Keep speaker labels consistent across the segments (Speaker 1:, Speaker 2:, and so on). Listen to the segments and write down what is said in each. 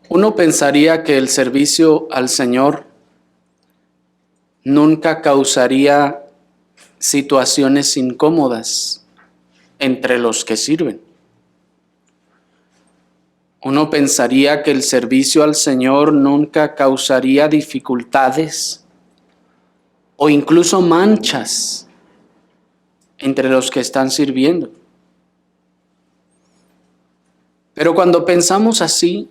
Speaker 1: Uno pensaría que el servicio al Señor nunca causaría situaciones incómodas entre los que sirven. Uno pensaría que el servicio al Señor nunca causaría dificultades o incluso manchas entre los que están sirviendo. Pero cuando pensamos así,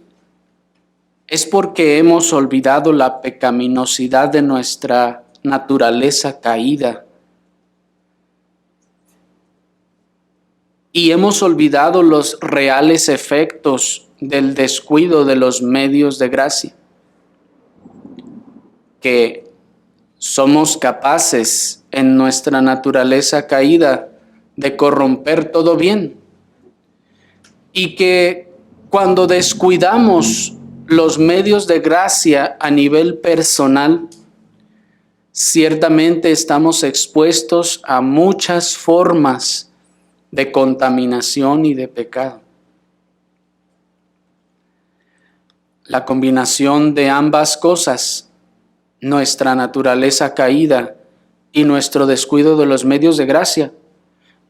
Speaker 1: es porque hemos olvidado la pecaminosidad de nuestra naturaleza caída y hemos olvidado los reales efectos del descuido de los medios de gracia, que somos capaces en nuestra naturaleza caída de corromper todo bien, y que cuando descuidamos los medios de gracia a nivel personal, ciertamente estamos expuestos a muchas formas de contaminación y de pecado. La combinación de ambas cosas, nuestra naturaleza caída y nuestro descuido de los medios de gracia,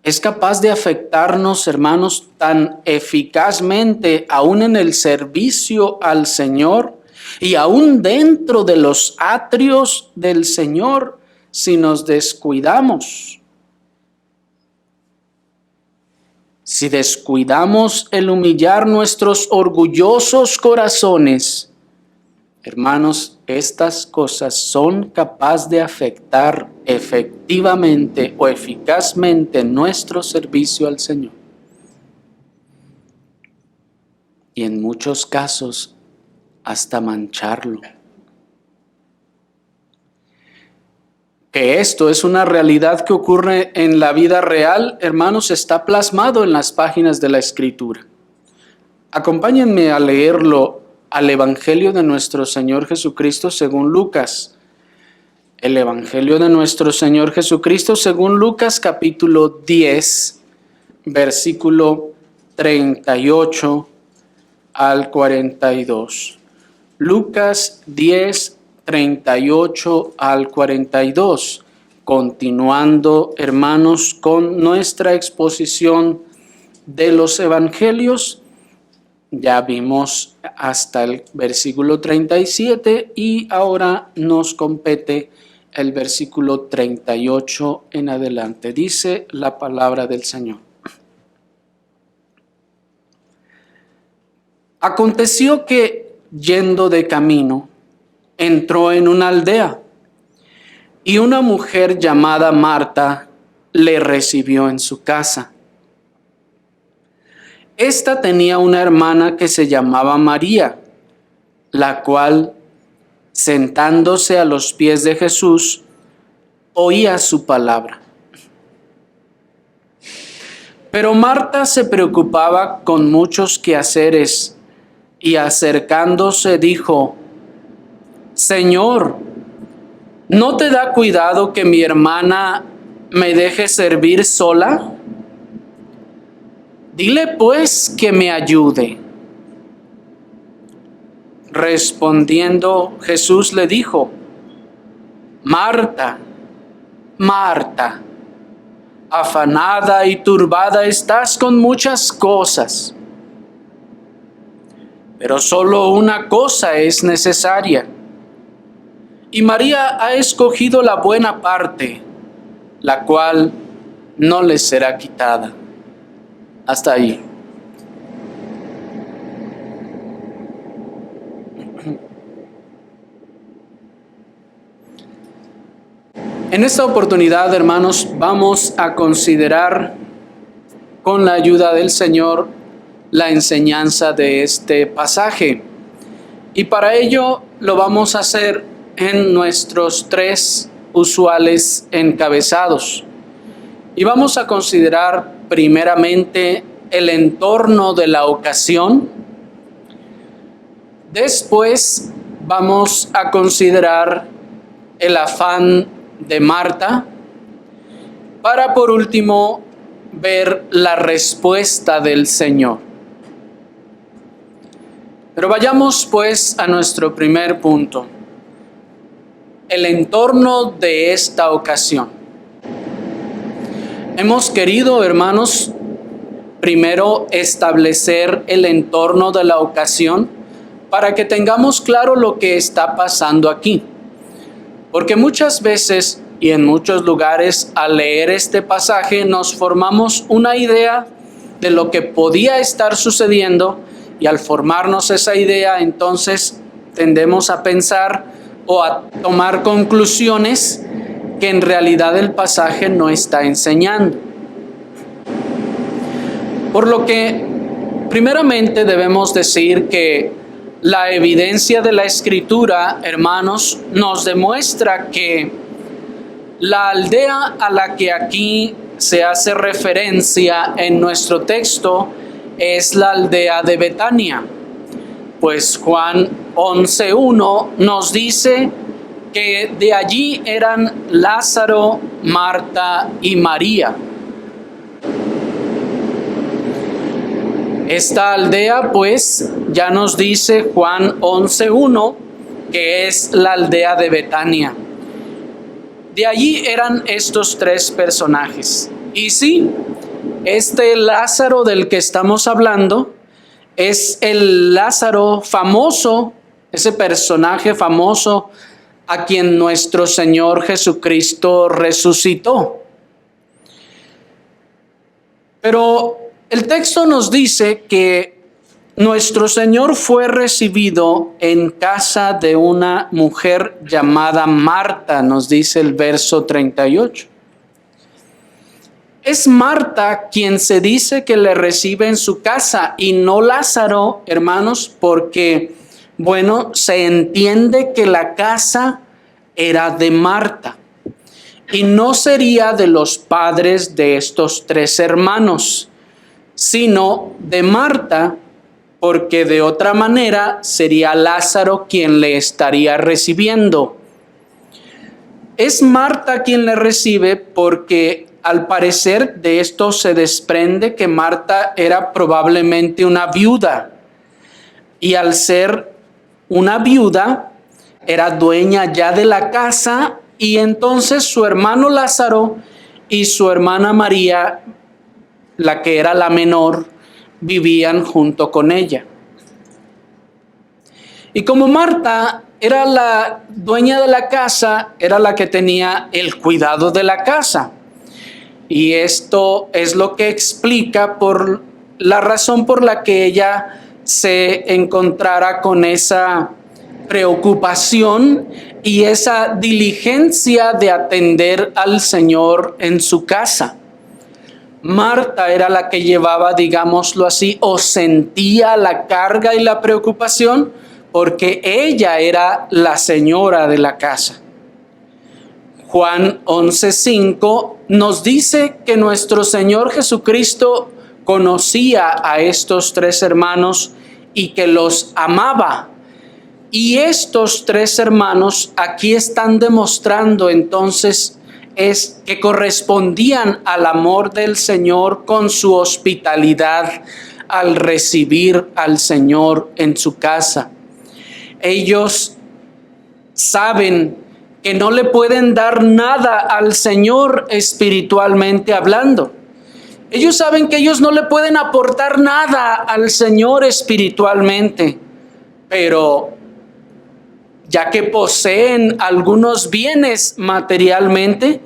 Speaker 1: es capaz de afectarnos, hermanos, tan eficazmente aún en el servicio al Señor y aún dentro de los atrios del Señor si nos descuidamos. Si descuidamos el humillar nuestros orgullosos corazones, hermanos, estas cosas son capaces de afectar efectivamente o eficazmente nuestro servicio al Señor. Y en muchos casos, hasta mancharlo. Que esto es una realidad que ocurre en la vida real, hermanos, está plasmado en las páginas de la Escritura. Acompáñenme a leerlo al Evangelio de nuestro Señor Jesucristo según Lucas. El Evangelio de nuestro Señor Jesucristo según Lucas capítulo 10, versículo 38 al 42. Lucas 10, 38 al 42. Continuando, hermanos, con nuestra exposición de los Evangelios. Ya vimos hasta el versículo 37 y ahora nos compete el versículo 38 en adelante. Dice la palabra del Señor. Aconteció que, yendo de camino, entró en una aldea y una mujer llamada Marta le recibió en su casa. Esta tenía una hermana que se llamaba María, la cual, sentándose a los pies de Jesús, oía su palabra. Pero Marta se preocupaba con muchos quehaceres y acercándose dijo: Señor, ¿no te da cuidado que mi hermana me deje servir sola? Dile pues que me ayude. Respondiendo Jesús le dijo: Marta, Marta, afanada y turbada estás con muchas cosas, pero solo una cosa es necesaria. Y María ha escogido la buena parte, la cual no le será quitada. Hasta ahí. En esta oportunidad, hermanos, vamos a considerar con la ayuda del Señor la enseñanza de este pasaje. Y para ello lo vamos a hacer en nuestros 3 usuales encabezados. Y vamos a considerar primeramente el entorno de la ocasión. Después vamos a considerar el afán de Marta, para por último ver la respuesta del Señor. Pero vayamos pues a nuestro primer punto, el entorno de esta ocasión. Hemos querido, hermanos, primero establecer el entorno de la ocasión para que tengamos claro lo que está pasando aquí. Porque muchas veces y en muchos lugares al leer este pasaje nos formamos una idea de lo que podía estar sucediendo y al formarnos esa idea entonces tendemos a pensar o a tomar conclusiones que en realidad el pasaje no está enseñando. Por lo que primeramente debemos decir que la evidencia de la Escritura, hermanos, nos demuestra que la aldea a la que aquí se hace referencia en nuestro texto es la aldea de Betania. Pues Juan 11:1 nos dice que de allí eran Lázaro, Marta y María. Esta aldea, pues, ya nos dice Juan 11:1 que es la aldea de Betania. De allí eran estos tres personajes. Y sí, este Lázaro del que estamos hablando es el Lázaro famoso, ese personaje famoso a quien nuestro Señor Jesucristo resucitó. Pero el texto nos dice que nuestro Señor fue recibido en casa de una mujer llamada Marta, nos dice el verso 38. Es Marta quien se dice que le recibe en su casa y no Lázaro, hermanos, porque, bueno, se entiende que la casa era de Marta y no sería de los padres de estos tres hermanos, sino de Marta, porque de otra manera sería Lázaro quien le estaría recibiendo. Es Marta quien le recibe porque al parecer de esto se desprende que Marta era probablemente una viuda y al ser una viuda era dueña ya de la casa y entonces su hermano Lázaro y su hermana María, la que era la menor, vivían junto con ella. Y como Marta era la dueña de la casa, era la que tenía el cuidado de la casa. Y esto es lo que explica por la razón por la que ella se encontrara con esa preocupación y esa diligencia de atender al Señor en su casa. Marta era la que llevaba, digámoslo así, o sentía la carga y la preocupación porque ella era la señora de la casa. Juan 11:5 nos dice que nuestro Señor Jesucristo conocía a estos tres hermanos y que los amaba. Y estos tres hermanos aquí están demostrando entonces es que correspondían al amor del Señor con su hospitalidad al recibir al Señor en su casa. Ellos saben que no le pueden dar nada al Señor espiritualmente hablando. Ellos saben que ellos no le pueden aportar nada al Señor espiritualmente, pero ya que poseen algunos bienes materialmente,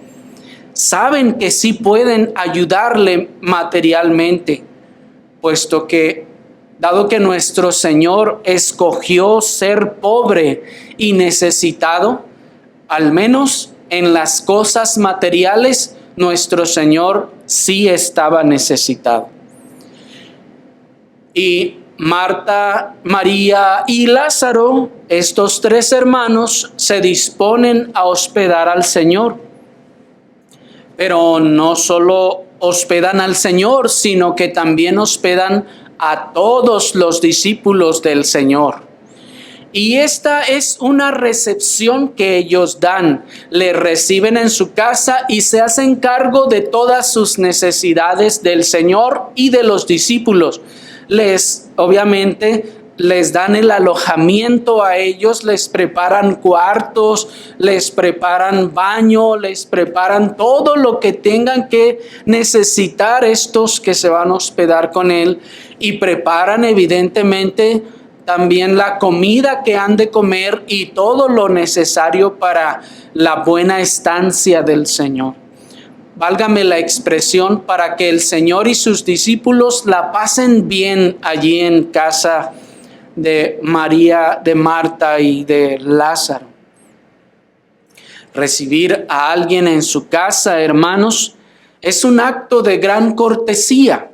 Speaker 1: saben que sí pueden ayudarle materialmente, puesto que, dado que nuestro Señor escogió ser pobre y necesitado, al menos en las cosas materiales, nuestro Señor sí estaba necesitado. Y Marta, María y Lázaro, estos tres hermanos, se disponen a hospedar al Señor. Pero no solo hospedan al Señor, sino que también hospedan a todos los discípulos del Señor. Y esta es una recepción que ellos dan. Le reciben en su casa y se hacen cargo de todas sus necesidades del Señor y de los discípulos. Obviamente, les dan el alojamiento a ellos, les preparan cuartos, les preparan baño, les preparan todo lo que tengan que necesitar estos que se van a hospedar con él, y preparan evidentemente también la comida que han de comer y todo lo necesario para la buena estancia del Señor. Válgame la expresión, para que el Señor y sus discípulos la pasen bien allí en casa de María, de Marta y de Lázaro. Recibir a alguien en su casa, hermanos, es un acto de gran cortesía.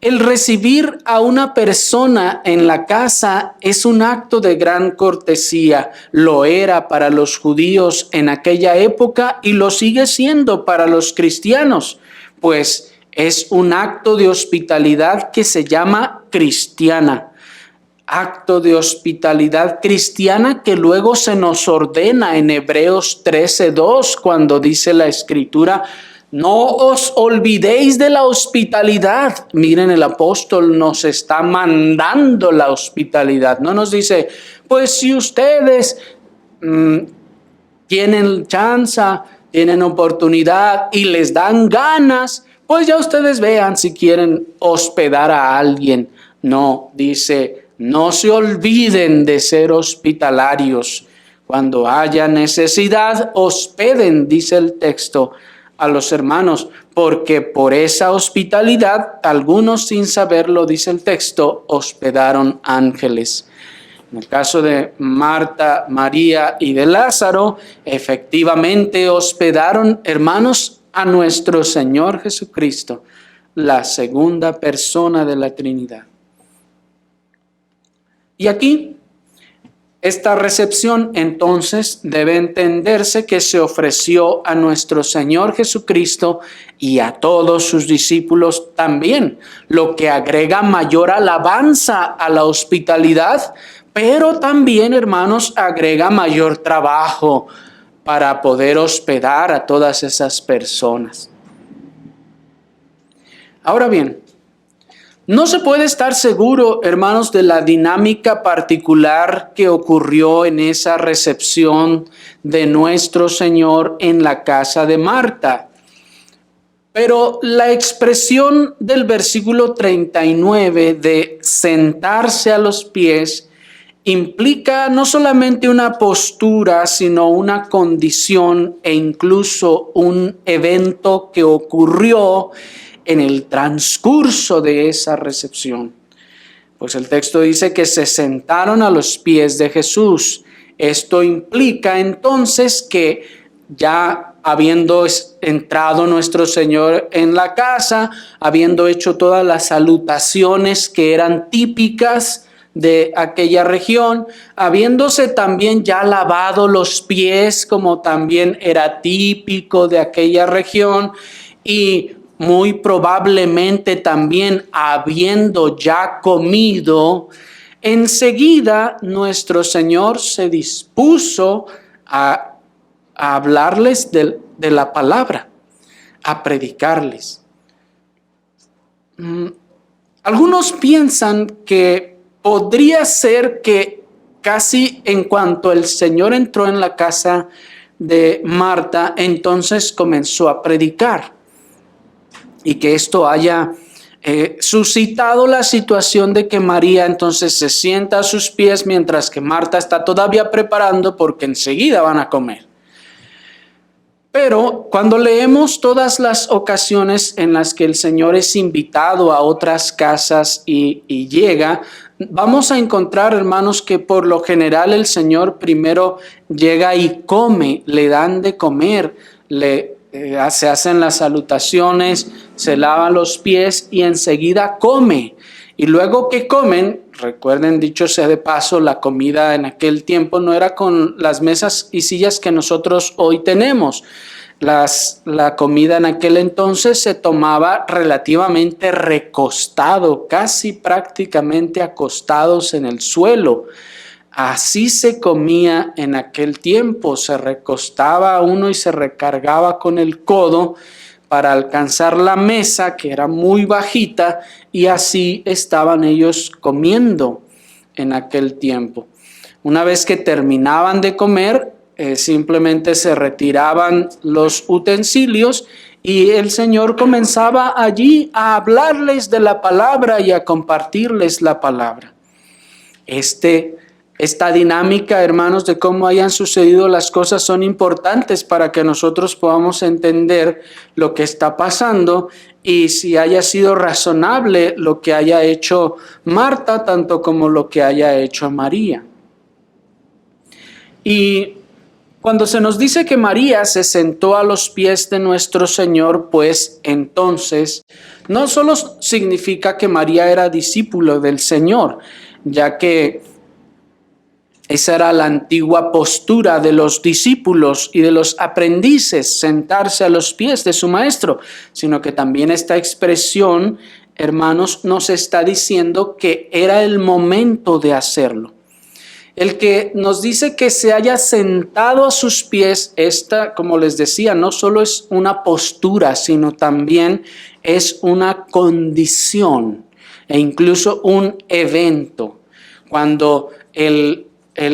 Speaker 1: El recibir a una persona en la casa es un acto de gran cortesía. Lo era para los judíos en aquella época y lo sigue siendo para los cristianos, pues es un acto de hospitalidad que se llama cristiana. Acto de hospitalidad cristiana que luego se nos ordena en Hebreos 13:2, cuando dice la Escritura: no os olvidéis de la hospitalidad. Miren, el apóstol nos está mandando la hospitalidad. No nos dice, pues si ustedes tienen chance, tienen oportunidad y les dan ganas, pues ya ustedes vean si quieren hospedar a alguien. No, dice, no se olviden de ser hospitalarios. Cuando haya necesidad, hospeden, dice el texto, a los hermanos, porque por esa hospitalidad, algunos sin saberlo, dice el texto, hospedaron ángeles. En el caso de Marta, María y de Lázaro, efectivamente hospedaron, hermanos, a nuestro Señor Jesucristo, la segunda persona de la Trinidad. Y aquí, esta recepción entonces debe entenderse que se ofreció a nuestro Señor Jesucristo y a todos sus discípulos también, lo que agrega mayor alabanza a la hospitalidad, pero también, hermanos, agrega mayor trabajo para poder hospedar a todas esas personas. Ahora bien, no se puede estar seguro, hermanos, de la dinámica particular que ocurrió en esa recepción de nuestro Señor en la casa de Marta. Pero la expresión del versículo 39 de sentarse a los pies implica no solamente una postura, sino una condición e incluso un evento que ocurrió en el transcurso de esa recepción. Pues el texto dice que se sentaron a los pies de Jesús. Esto implica entonces que ya habiendo entrado nuestro Señor en la casa, habiendo hecho todas las salutaciones que eran típicas de aquella región, habiéndose también ya lavado los pies como también era típico de aquella región, y muy probablemente también habiendo ya comido, enseguida nuestro Señor se dispuso a hablarles de la palabra, a predicarles. Algunos piensan que podría ser que casi en cuanto el Señor entró en la casa de Marta, entonces comenzó a predicar. Y que esto haya suscitado la situación de que María entonces se sienta a sus pies mientras que Marta está todavía preparando, porque enseguida van a comer. Pero cuando leemos todas las ocasiones en las que el Señor es invitado a otras casas y llega, vamos a encontrar, hermanos, que por lo general el Señor primero llega y come, le dan de comer, se hacen las salutaciones, se lavan los pies y enseguida come. Y luego que comen, recuerden, dicho sea de paso, la comida en aquel tiempo no era con las mesas y sillas que nosotros hoy tenemos. La comida en aquel entonces se tomaba relativamente recostado, casi prácticamente acostados en el suelo. Así se comía en aquel tiempo, se recostaba uno y se recargaba con el codo para alcanzar la mesa, que era muy bajita, y así estaban ellos comiendo. en aquel tiempo. Una vez que terminaban de comer, simplemente se retiraban los utensilios y el Señor comenzaba allí a hablarles de la palabra y a compartirles la palabra. Esta dinámica, hermanos, de cómo hayan sucedido las cosas son importantes para que nosotros podamos entender lo que está pasando y si haya sido razonable lo que haya hecho Marta, tanto como lo que haya hecho María. Y cuando se nos dice que María se sentó a los pies de nuestro Señor, pues entonces no solo significa que María era discípulo del Señor, ya que esa era la antigua postura de los discípulos y de los aprendices, sentarse a los pies de su maestro, sino que también esta expresión, hermanos, nos está diciendo que era el momento de hacerlo. El que nos dice que se haya sentado a sus pies, esta, como les decía, no solo es una postura, sino también es una condición e incluso un evento. Cuando el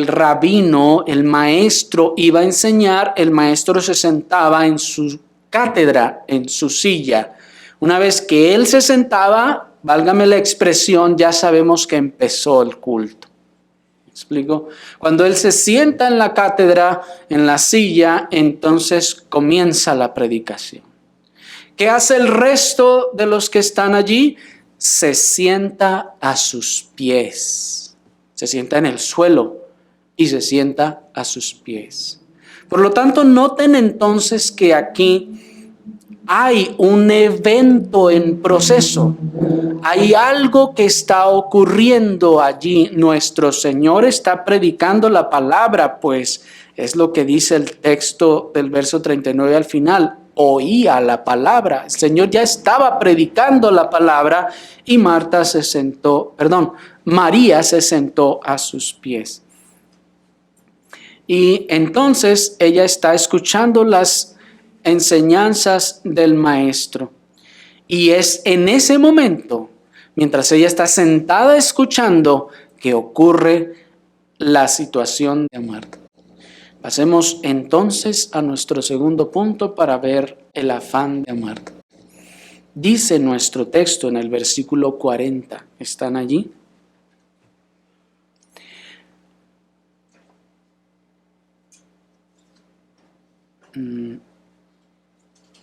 Speaker 1: rabino, el maestro iba a enseñar, el maestro se sentaba en su cátedra, en su silla. Una vez que él se sentaba, válgame la expresión, ya sabemos que empezó el culto. ¿Explico? Cuando él se sienta en la cátedra, en la silla, entonces comienza la predicación. ¿Qué hace el resto de los que están allí? Se sienta a sus pies. Se sienta en el suelo y se sienta a sus pies. Por lo tanto, noten entonces que aquí hay un evento en proceso. Hay algo que está ocurriendo allí. Nuestro Señor está predicando la palabra, pues es lo que dice el texto del verso 39 al final. Oía la palabra. El Señor ya estaba predicando la palabra y María se sentó a sus pies. Y entonces ella está escuchando las enseñanzas del maestro. Y es en ese momento, mientras ella está sentada escuchando, que ocurre la situación de Marta. Pasemos entonces a nuestro segundo punto para ver el afán de Marta. Dice nuestro texto en el versículo 40, ¿están allí?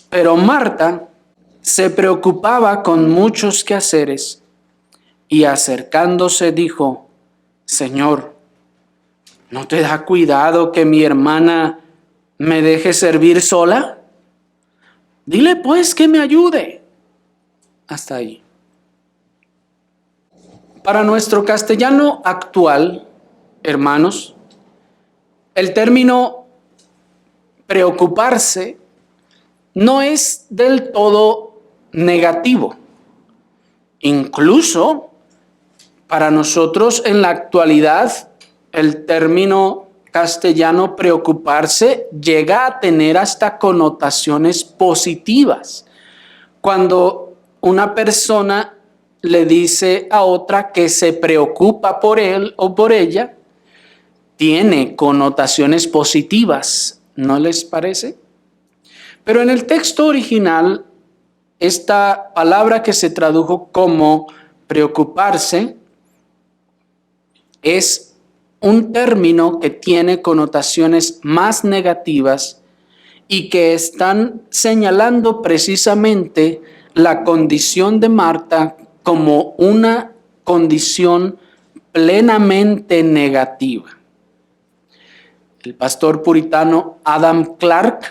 Speaker 1: Pero Marta se preocupaba con muchos quehaceres y acercándose dijo: Señor, ¿no te da cuidado que mi hermana me deje servir sola? Dile pues que me ayude. Hasta ahí. Para nuestro castellano actual, hermanos, el término preocuparse no es del todo negativo. Incluso para nosotros en la actualidad, el término castellano preocuparse llega a tener hasta connotaciones positivas. Cuando una persona le dice a otra que se preocupa por él o por ella, tiene connotaciones positivas, ¿no les parece? Pero en el texto original, esta palabra que se tradujo como preocuparse es un término que tiene connotaciones más negativas y que están señalando precisamente la condición de Marta como una condición plenamente negativa. El pastor puritano Adam Clarke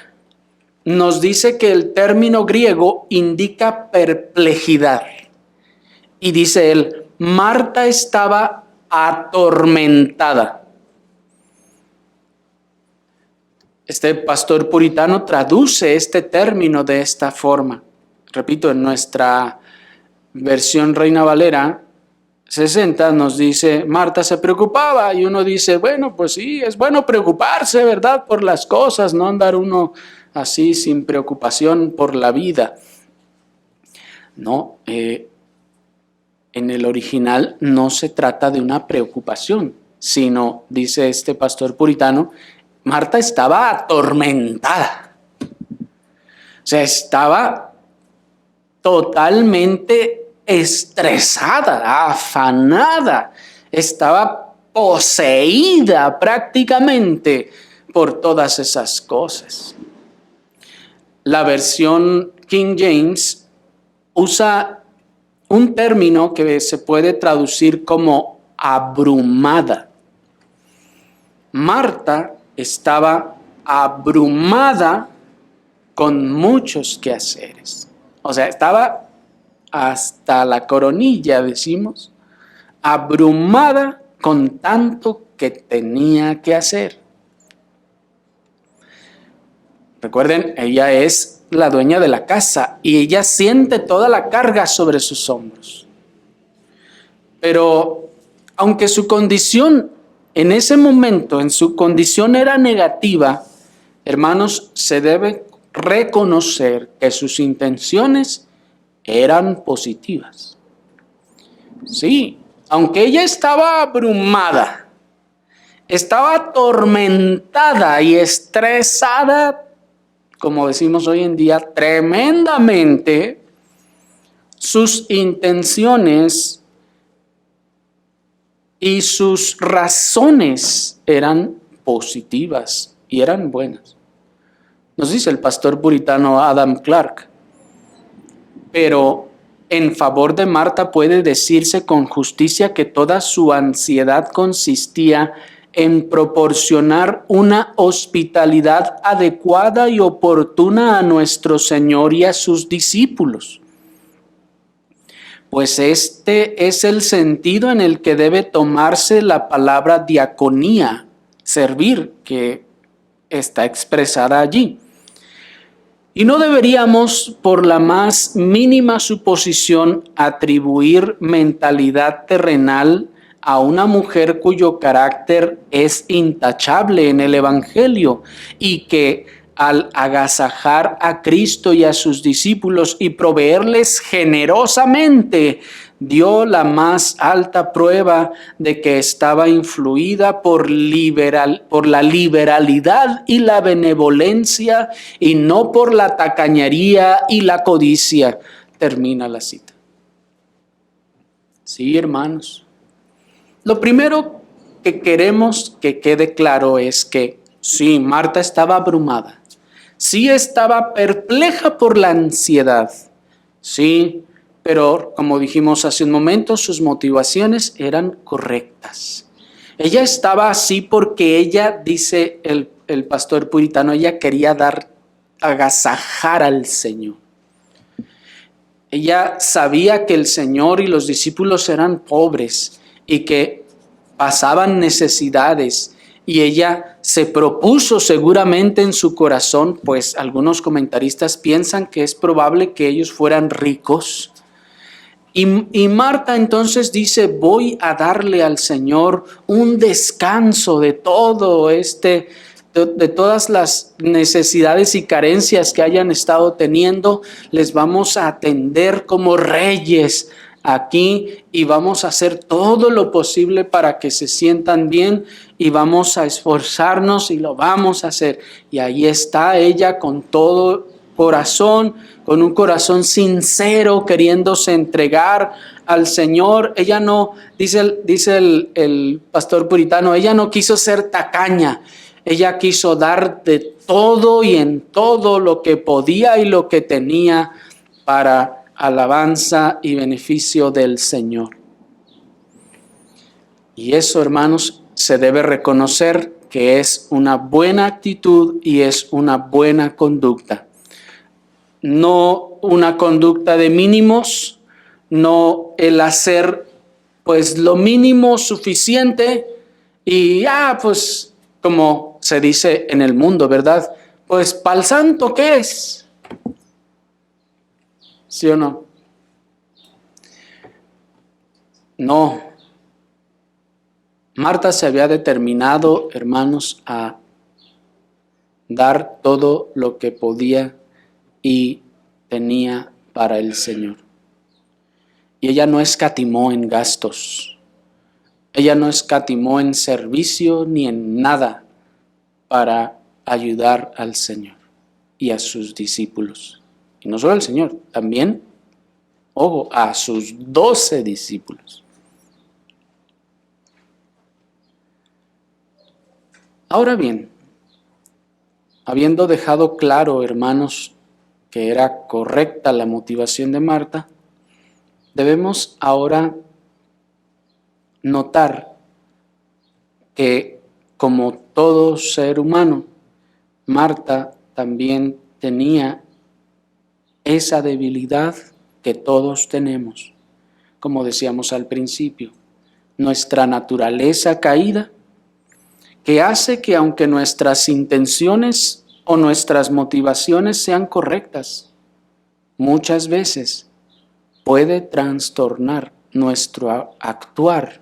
Speaker 1: nos dice que el término griego indica perplejidad. Y dice él, Marta estaba atormentada. Este pastor puritano traduce este término de esta forma. Repito, en nuestra versión Reina Valera 60 nos dice, Marta se preocupaba, y uno dice, bueno, pues sí, es bueno preocuparse, ¿verdad? Por las cosas, no andar uno así sin preocupación por la vida. No, en el original no se trata de una preocupación, sino, dice este pastor puritano, Marta estaba atormentada. O sea, estaba totalmente estresada, afanada, estaba poseída prácticamente por todas esas cosas. La versión King James usa un término que se puede traducir como abrumada. Marta estaba abrumada con muchos quehaceres. O sea, estaba hasta la coronilla, decimos, abrumada con tanto que tenía que hacer. Recuerden, ella es la dueña de la casa y ella siente toda la carga sobre sus hombros. Pero aunque su condición en ese momento, en su condición era negativa, hermanos, se debe reconocer que sus intenciones eran positivas. Sí, aunque ella estaba abrumada, estaba atormentada y estresada, como decimos hoy en día, tremendamente, sus intenciones y sus razones eran positivas y eran buenas. Nos dice el pastor puritano Adam Clarke. Pero en favor de Marta puede decirse con justicia que toda su ansiedad consistía en proporcionar una hospitalidad adecuada y oportuna a nuestro Señor y a sus discípulos. Pues este es el sentido en el que debe tomarse la palabra diaconía, servir, que está expresada allí. Y no deberíamos, por la más mínima suposición, atribuir mentalidad terrenal a una mujer cuyo carácter es intachable en el Evangelio y que al agasajar a Cristo y a sus discípulos y proveerles generosamente, dio la más alta prueba de que estaba influida por la liberalidad y la benevolencia y no por la tacañería y la codicia. Termina la cita. Sí, hermanos. Lo primero que queremos que quede claro es que sí, Marta estaba abrumada. Sí, estaba perpleja por la ansiedad. Sí, pero como dijimos hace un momento, sus motivaciones eran correctas. Ella estaba así porque ella, dice el pastor puritano, ella quería agasajar al Señor. Ella sabía que el Señor y los discípulos eran pobres y que pasaban necesidades. Y ella se propuso seguramente en su corazón, pues algunos comentaristas piensan que es probable que ellos fueran ricos. Y Marta entonces dice, voy a darle al Señor un descanso de todo de todas las necesidades y carencias que hayan estado teniendo. Les vamos a atender como reyes aquí y vamos a hacer todo lo posible para que se sientan bien y vamos a esforzarnos y lo vamos a hacer. Y ahí está ella con todo corazón, con un corazón sincero, queriéndose entregar al Señor. Ella no, dice el pastor puritano, ella no quiso ser tacaña. Ella quiso dar de todo y en todo lo que podía y lo que tenía para alabanza y beneficio del Señor. Y eso, hermanos, se debe reconocer que es una buena actitud y es una buena conducta. No una conducta de mínimos, no el hacer pues lo mínimo suficiente y pues como se dice en el mundo, ¿verdad? Pues ¿pa'l santo qué es? ¿Sí o no? No. Marta se había determinado, hermanos, a dar todo lo que podía y tenía para el Señor. Y ella no escatimó en gastos. Ella no escatimó en servicio ni en nada para ayudar al Señor y a sus discípulos. Y no solo al Señor, también, ojo, a sus 12 discípulos. Ahora bien, habiendo dejado claro, hermanos, que era correcta la motivación de Marta, debemos ahora notar que, como todo ser humano, Marta también tenía esa debilidad que todos tenemos. Como decíamos al principio, nuestra naturaleza caída, que hace que aunque nuestras intenciones o nuestras motivaciones sean correctas, muchas veces puede trastornar nuestro actuar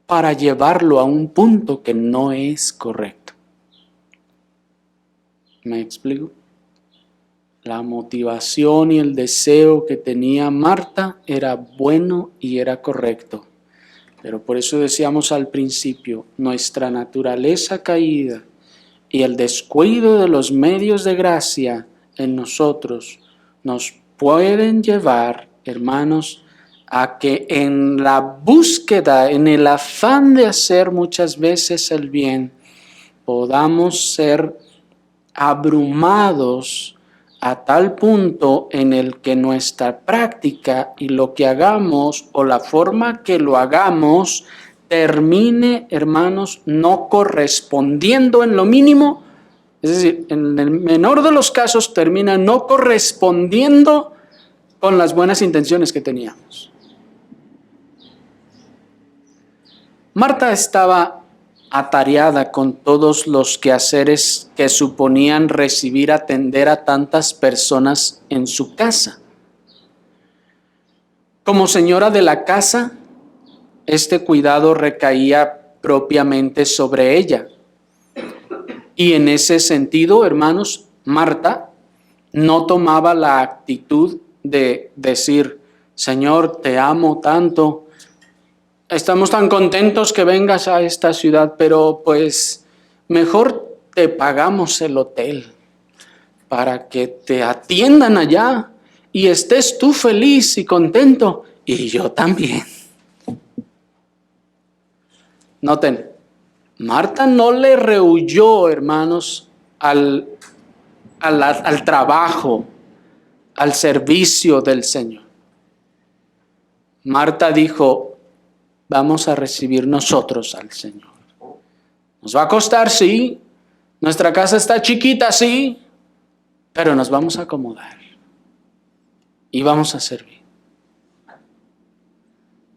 Speaker 1: para llevarlo a un punto que no es correcto. ¿Me explico? La motivación y el deseo que tenía Marta era bueno y era correcto. Pero por eso decíamos al principio, nuestra naturaleza caída y el descuido de los medios de gracia en nosotros nos pueden llevar, hermanos, a que en la búsqueda, en el afán de hacer muchas veces el bien, podamos ser abrumados a tal punto en el que nuestra práctica y lo que hagamos o la forma que lo hagamos termine, hermanos, no correspondiendo en lo mínimo, es decir, en el menor de los casos termina no correspondiendo con las buenas intenciones que teníamos. Marta estaba atareada con todos los quehaceres que suponían recibir, atender a tantas personas en su casa. Como señora de la casa, este cuidado recaía propiamente sobre ella. Y en ese sentido, hermanos, Marta no tomaba la actitud de decir, Señor, te amo tanto, estamos tan contentos que vengas a esta ciudad, pero pues mejor te pagamos el hotel para que te atiendan allá y estés tú feliz y contento y yo también. Noten, Marta no le rehuyó, hermanos, al trabajo, al servicio del Señor. Marta dijo, vamos a recibir nosotros al Señor. Nos va a costar, sí. Nuestra casa está chiquita, sí. Pero nos vamos a acomodar. Y vamos a servir.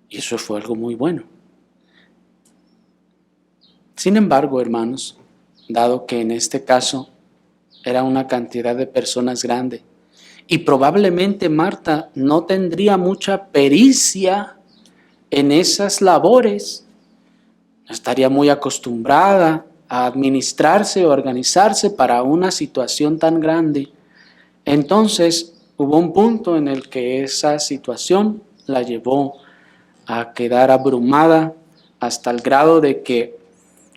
Speaker 1: Y eso fue algo muy bueno. Sin embargo, hermanos, dado que en este caso era una cantidad de personas grande, y probablemente Marta no tendría mucha pericia en esas labores, no estaría muy acostumbrada a administrarse o organizarse para una situación tan grande. Entonces hubo un punto en el que esa situación la llevó a quedar abrumada hasta el grado de que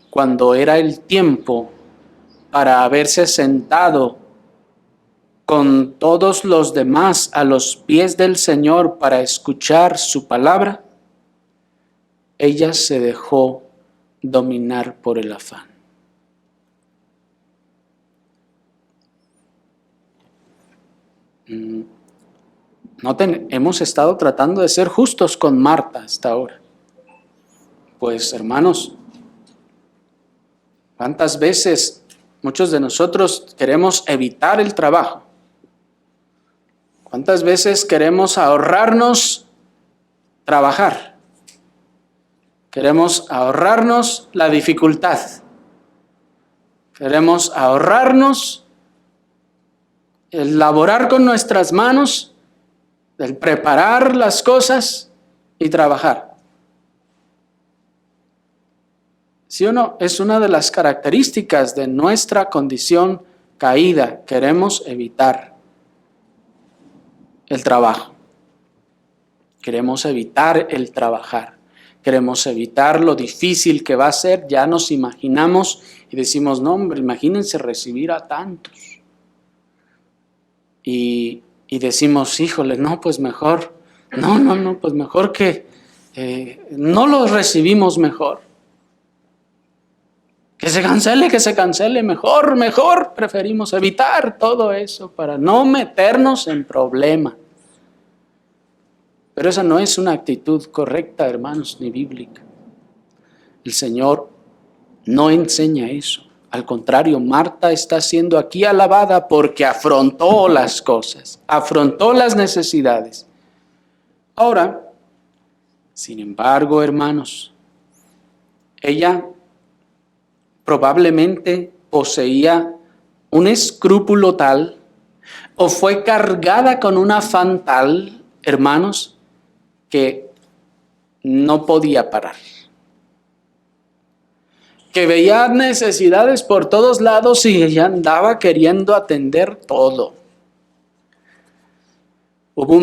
Speaker 1: cuando era el tiempo para haberse sentado con todos los demás a los pies del Señor para escuchar su palabra, ella se dejó dominar por el afán. Noten, hemos estado tratando de ser justos con Marta hasta ahora. Pues, hermanos, ¿cuántas veces muchos de nosotros queremos evitar el trabajo? ¿Cuántas veces queremos ahorrarnos trabajar? Queremos ahorrarnos la dificultad. Queremos ahorrarnos el laborar con nuestras manos, el preparar las cosas y trabajar. ¿Sí o no? Es una de las características de nuestra condición caída. Queremos evitar el trabajo. Queremos evitar el trabajar. Queremos evitar lo difícil que va a ser. Ya nos imaginamos y decimos, no, hombre, imagínense recibir a tantos. Y decimos, híjole, no, pues mejor. No, pues mejor que no los recibimos mejor. Que se cancele, mejor. Preferimos evitar todo eso para no meternos en problemas. Pero esa no es una actitud correcta, hermanos, ni bíblica. El Señor no enseña eso. Al contrario, Marta está siendo aquí alabada porque afrontó las cosas, afrontó las necesidades. Ahora, sin embargo, hermanos, ella probablemente poseía un escrúpulo tal o fue cargada con un afán tal, hermanos, que no podía parar. Que veía necesidades por todos lados y ella andaba queriendo atender todo. Hubo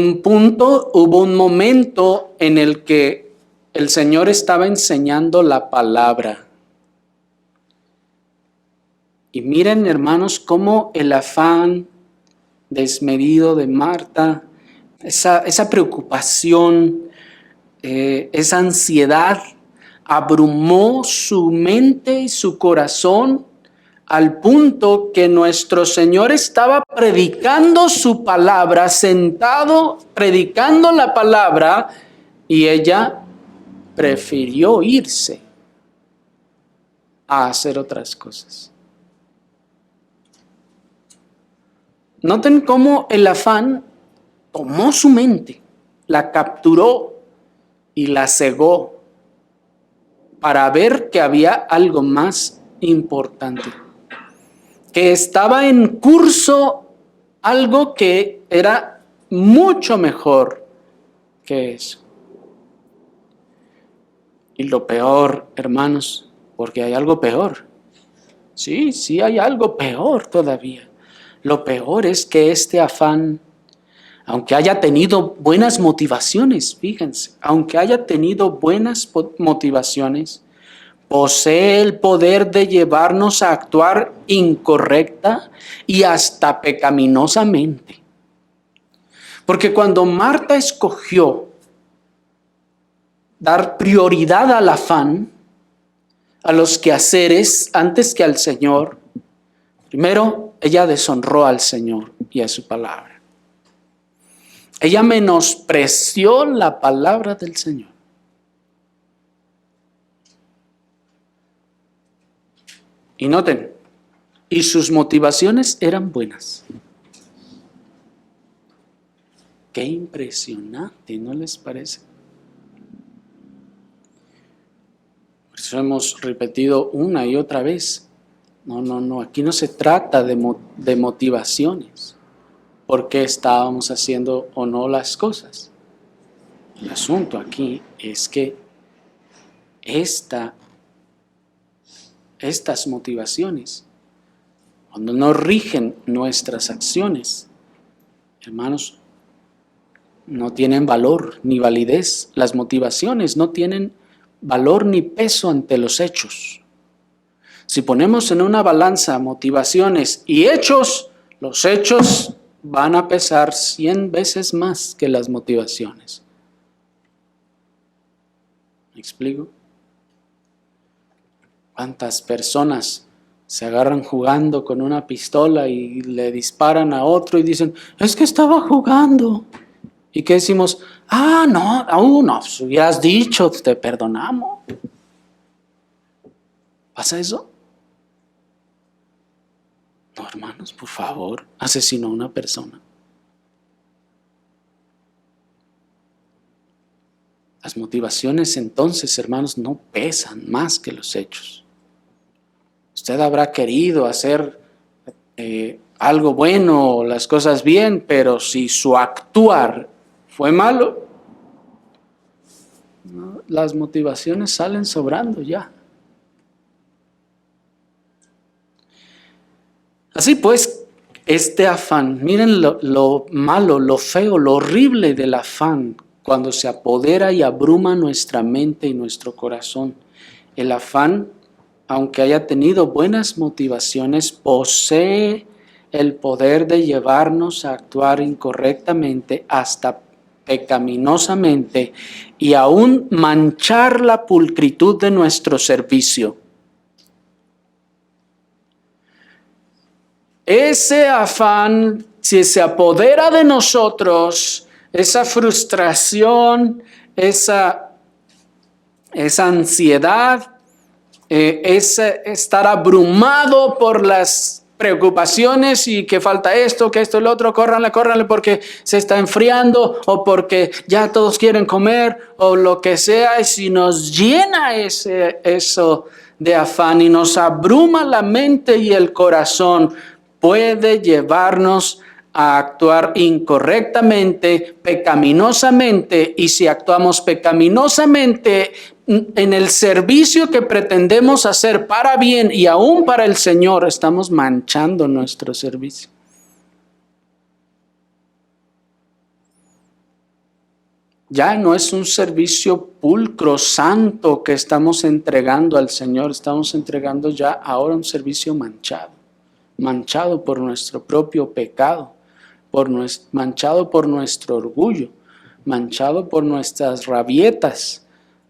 Speaker 1: un momento en el que el Señor estaba enseñando la palabra. Y miren, hermanos, cómo el afán desmedido de Marta, esa preocupación, esa ansiedad, abrumó su mente y su corazón al punto que nuestro Señor estaba predicando su palabra, sentado, predicando la palabra, y ella prefirió irse a hacer otras cosas. Noten cómo el afán tomó su mente, la capturó y la cegó para ver que había algo más importante, que estaba en curso algo que era mucho mejor que eso. Y lo peor, hermanos, porque hay algo peor. Sí hay algo peor todavía. Lo peor es que este afán, aunque haya tenido buenas motivaciones, fíjense, aunque haya tenido buenas motivaciones, posee el poder de llevarnos a actuar incorrecta y hasta pecaminosamente. Porque cuando Marta escogió dar prioridad al afán, a los quehaceres antes que al Señor, primero, ella deshonró al Señor y a su palabra. Ella menospreció la palabra del Señor. Y noten, y sus motivaciones eran buenas. Qué impresionante, ¿no les parece? Por eso hemos repetido una y otra vez. No, aquí no se trata de motivaciones. ¿Por qué estábamos haciendo o no las cosas? El asunto aquí es que estas motivaciones, cuando no rigen nuestras acciones, hermanos, no tienen valor ni validez. Las motivaciones no tienen valor ni peso ante los hechos. Si ponemos en una balanza motivaciones y hechos, los hechos van a pesar 100 veces más que las motivaciones. ¿Me explico? ¿Cuántas personas se agarran jugando con una pistola y le disparan a otro y dicen, es que estaba jugando? ¿Y qué decimos? No, si hubieras dicho, te perdonamos. ¿Pasa eso? No, hermanos, por favor, asesinó a una persona. Las motivaciones entonces, hermanos, no pesan más que los hechos. Usted habrá querido hacer algo bueno, las cosas bien, pero si su actuar fue malo, ¿no? Las motivaciones salen sobrando ya. Así pues, este afán, miren lo malo, lo feo, lo horrible del afán cuando se apodera y abruma nuestra mente y nuestro corazón. El afán, aunque haya tenido buenas motivaciones, posee el poder de llevarnos a actuar incorrectamente, hasta pecaminosamente, y aún manchar la pulcritud de nuestro servicio. Ese afán, si se apodera de nosotros, esa frustración, esa ansiedad, ese estar abrumado por las preocupaciones y que falta esto, que esto, el otro, córranle porque se está enfriando o porque ya todos quieren comer o lo que sea, y si nos llena eso de afán y nos abruma la mente y el corazón, puede llevarnos a actuar incorrectamente, pecaminosamente, y si actuamos pecaminosamente en el servicio que pretendemos hacer para bien y aún para el Señor, estamos manchando nuestro servicio. Ya no es un servicio pulcro, santo que estamos entregando al Señor, estamos entregando ya ahora un servicio manchado por nuestro propio pecado, manchado por nuestro orgullo, manchado por nuestras rabietas,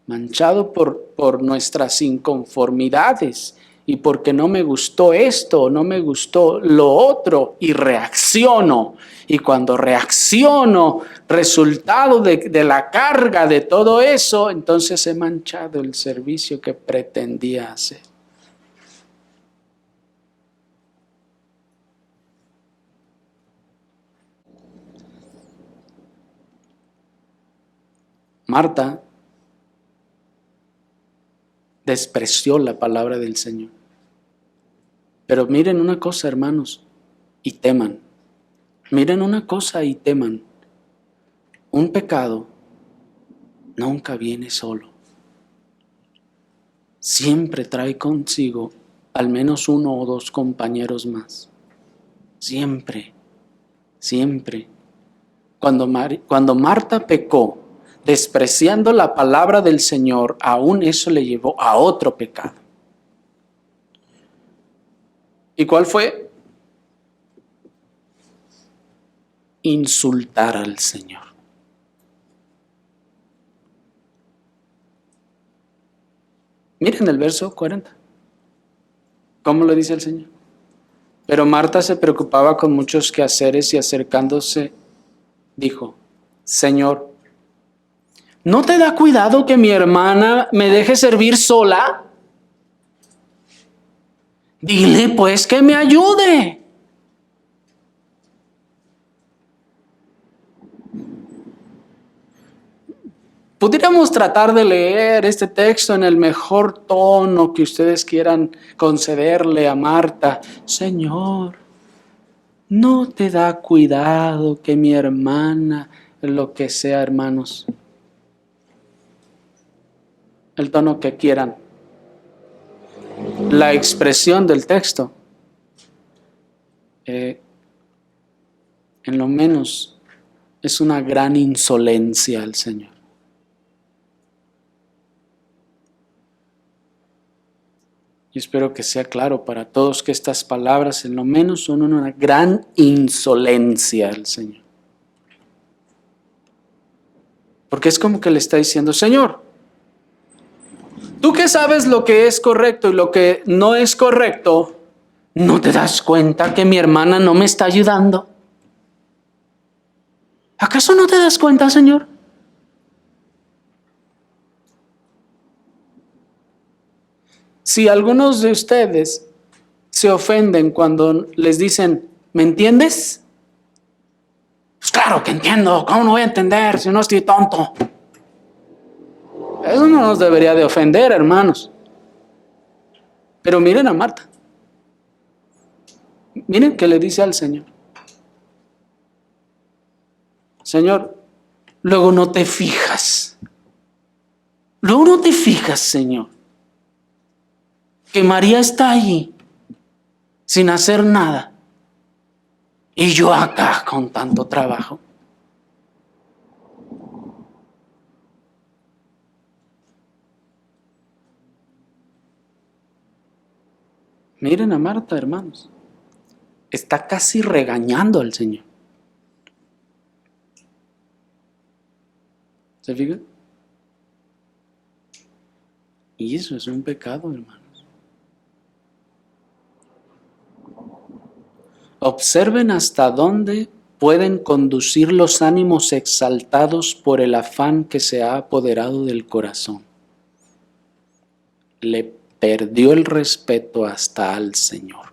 Speaker 1: manchado por nuestras inconformidades y porque no me gustó esto, no me gustó lo otro y reacciono. Y cuando reacciono, resultado de la carga de todo eso, entonces he manchado el servicio que pretendía hacer. Marta despreció la palabra del Señor. Pero miren una cosa, hermanos, y teman. Miren una cosa y teman. Un pecado nunca viene solo. Siempre trae consigo al menos uno o dos compañeros más. Siempre, siempre. Cuando Marta pecó, despreciando la palabra del Señor, aún eso le llevó a otro pecado. ¿Y cuál fue? Insultar al Señor. Miren el verso 40. ¿Cómo lo dice el Señor? Pero Marta se preocupaba con muchos quehaceres y acercándose dijo: Señor, ¿no te da cuidado que mi hermana me deje servir sola? Dile pues que me ayude. Pudiéramos tratar de leer este texto en el mejor tono que ustedes quieran concederle a Marta. Señor, ¿no te da cuidado que mi hermana, lo que sea, hermanos? El tono que quieran. La expresión del texto, en lo menos, es una gran insolencia al Señor. Y espero que sea claro para todos que estas palabras, en lo menos, son una gran insolencia al Señor. Porque es como que le está diciendo: Señor, tú que sabes lo que es correcto y lo que no es correcto, ¿no te das cuenta que mi hermana no me está ayudando? ¿Acaso no te das cuenta, Señor? Si algunos de ustedes se ofenden cuando les dicen, ¿me entiendes? Pues claro que entiendo, ¿cómo no voy a entender si no estoy tonto? Eso no nos debería de ofender, hermanos. Pero miren a Marta. Miren qué le dice al Señor. Señor, luego no te fijas. Luego no te fijas, Señor, que María está allí sin hacer nada y yo acá con tanto trabajo. Miren a Marta, hermanos. Está casi regañando al Señor. ¿Se fijan? Y eso es un pecado, hermanos. Observen hasta dónde pueden conducir los ánimos exaltados por el afán que se ha apoderado del corazón. Le perdió el respeto hasta al Señor.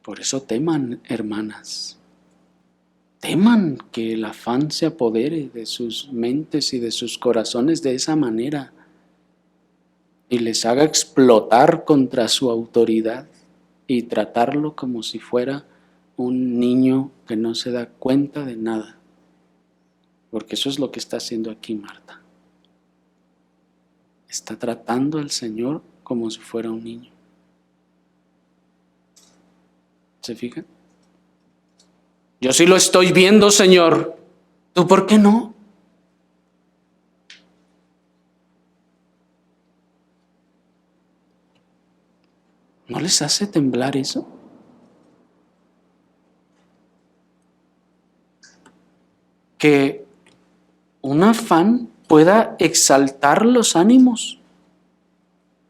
Speaker 1: Por eso teman, hermanas. Teman que el afán se apodere de sus mentes y de sus corazones de esa manera y les haga explotar contra su autoridad y tratarlo como si fuera un niño que no se da cuenta de nada. Porque eso es lo que está haciendo aquí Marta. Está tratando al Señor como si fuera un niño. ¿Se fijan? Yo sí lo estoy viendo, Señor. ¿Tú por qué no? ¿No les hace temblar eso? Que un afán pueda exaltar los ánimos,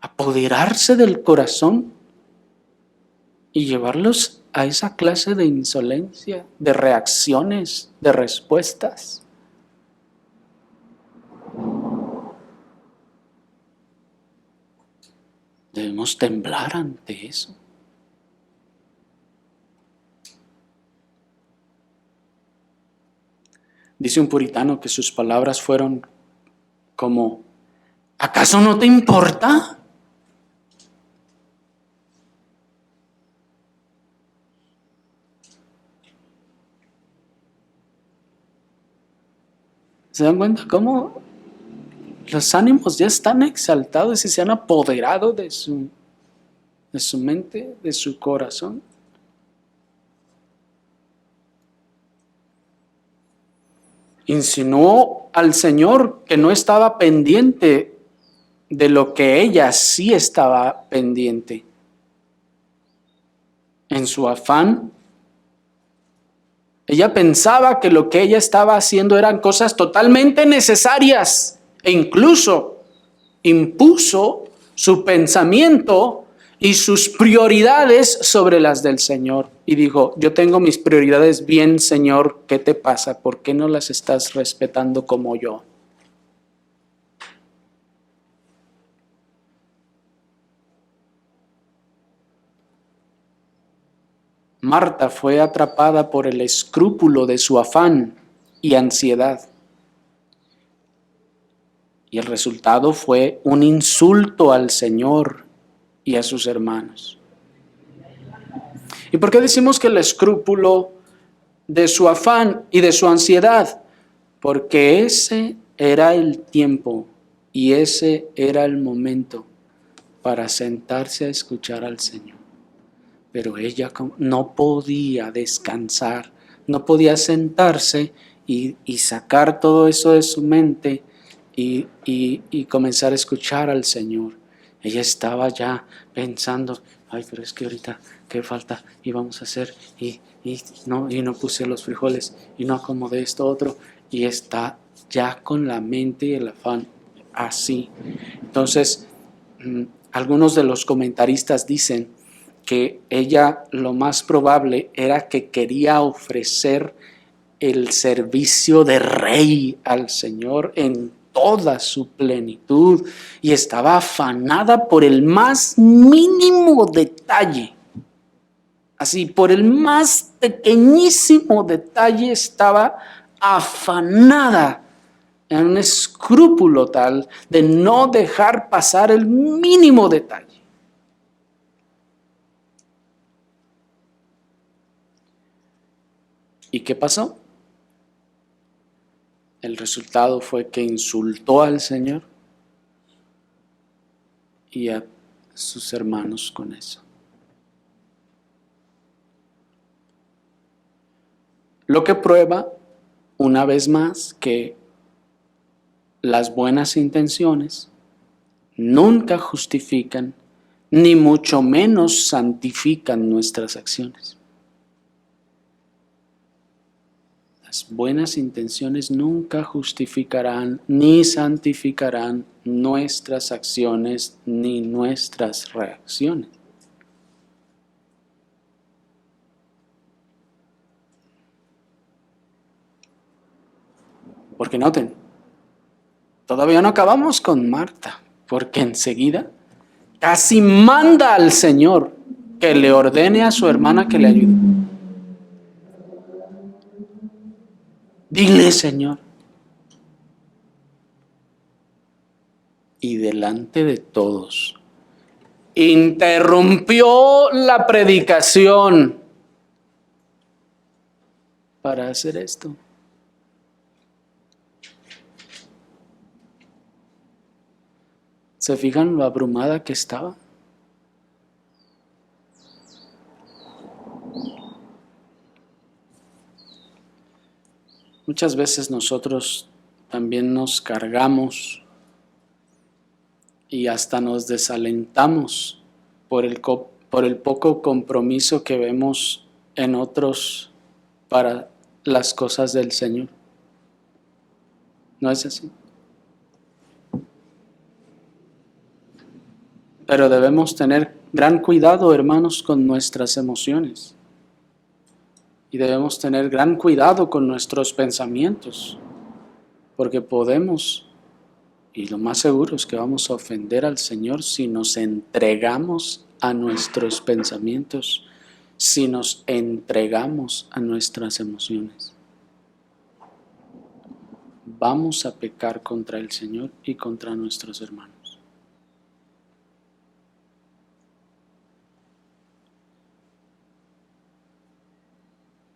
Speaker 1: apoderarse del corazón y llevarlos a esa clase de insolencia, de reacciones, de respuestas. Debemos temblar ante eso. Dice un puritano que sus palabras fueron como, ¿acaso no te importa? ¿Se dan cuenta cómo los ánimos ya están exaltados y se han apoderado de su mente, de su corazón? Insinuó al Señor que no estaba pendiente de lo que ella sí estaba pendiente. En su afán, ella pensaba que lo que ella estaba haciendo eran cosas totalmente necesarias e incluso impuso su pensamiento y sus prioridades sobre las del Señor. Y dijo, yo tengo mis prioridades bien, Señor, ¿qué te pasa? ¿Por qué no las estás respetando como yo? Marta fue atrapada por el escrúpulo de su afán y ansiedad. Y el resultado fue un insulto al Señor y a sus hermanos. ¿Y por qué decimos que el escrúpulo de su afán y de su ansiedad? Porque ese era el tiempo y ese era el momento para sentarse a escuchar al Señor. Pero ella no podía descansar, no podía sentarse y sacar todo eso de su mente y comenzar a escuchar al Señor. Ella estaba ya pensando, ay, pero es que ahorita, ¿qué falta? Y vamos a hacer, y no puse los frijoles, y no acomodé esto otro, y está ya con la mente y el afán así. Entonces, algunos de los comentaristas dicen que ella lo más probable era que quería ofrecer el servicio de rey al Señor en toda su plenitud y estaba afanada por el más mínimo detalle. Así, por el más pequeñísimo detalle estaba afanada en un escrúpulo tal de no dejar pasar el mínimo detalle. ¿Y qué pasó? El resultado fue que insultó al Señor y a sus hermanos con eso. Lo que prueba, una vez más, que las buenas intenciones nunca justifican, ni mucho menos santifican nuestras acciones. Las buenas intenciones nunca justificarán ni santificarán nuestras acciones ni nuestras reacciones. Porque noten, todavía no acabamos con Marta, porque enseguida casi manda al Señor que le ordene a su hermana que le ayude. Dile, Señor. Y delante de todos, interrumpió la predicación para hacer esto. ¿Se fijan lo abrumada que estaba? Muchas veces nosotros también nos cargamos y hasta nos desalentamos por el poco compromiso que vemos en otros para las cosas del Señor. ¿No es así? Pero debemos tener gran cuidado, hermanos, con nuestras emociones. Y debemos tener gran cuidado con nuestros pensamientos, porque podemos, y lo más seguro es que vamos a ofender al Señor si nos entregamos a nuestros pensamientos, si nos entregamos a nuestras emociones. Vamos a pecar contra el Señor y contra nuestros hermanos.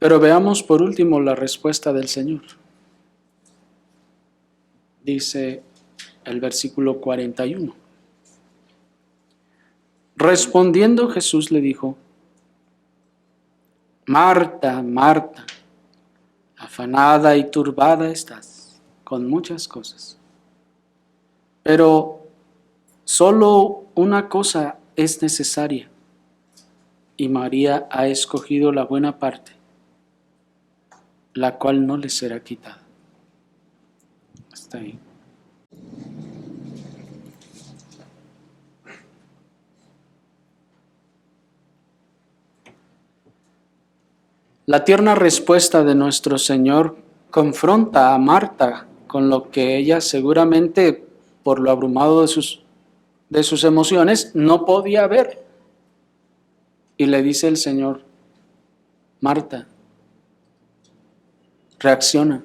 Speaker 1: Pero veamos por último la respuesta del Señor. Dice el versículo 41. Respondiendo Jesús le dijo: Marta, Marta, afanada y turbada estás con muchas cosas, pero solo una cosa es necesaria, y María ha escogido la buena parte, la cual no le será quitada. Hasta ahí. La tierna respuesta de nuestro Señor confronta a Marta con lo que ella seguramente, por lo abrumado de sus emociones, no podía ver. Y le dice el Señor: Marta, reacciona.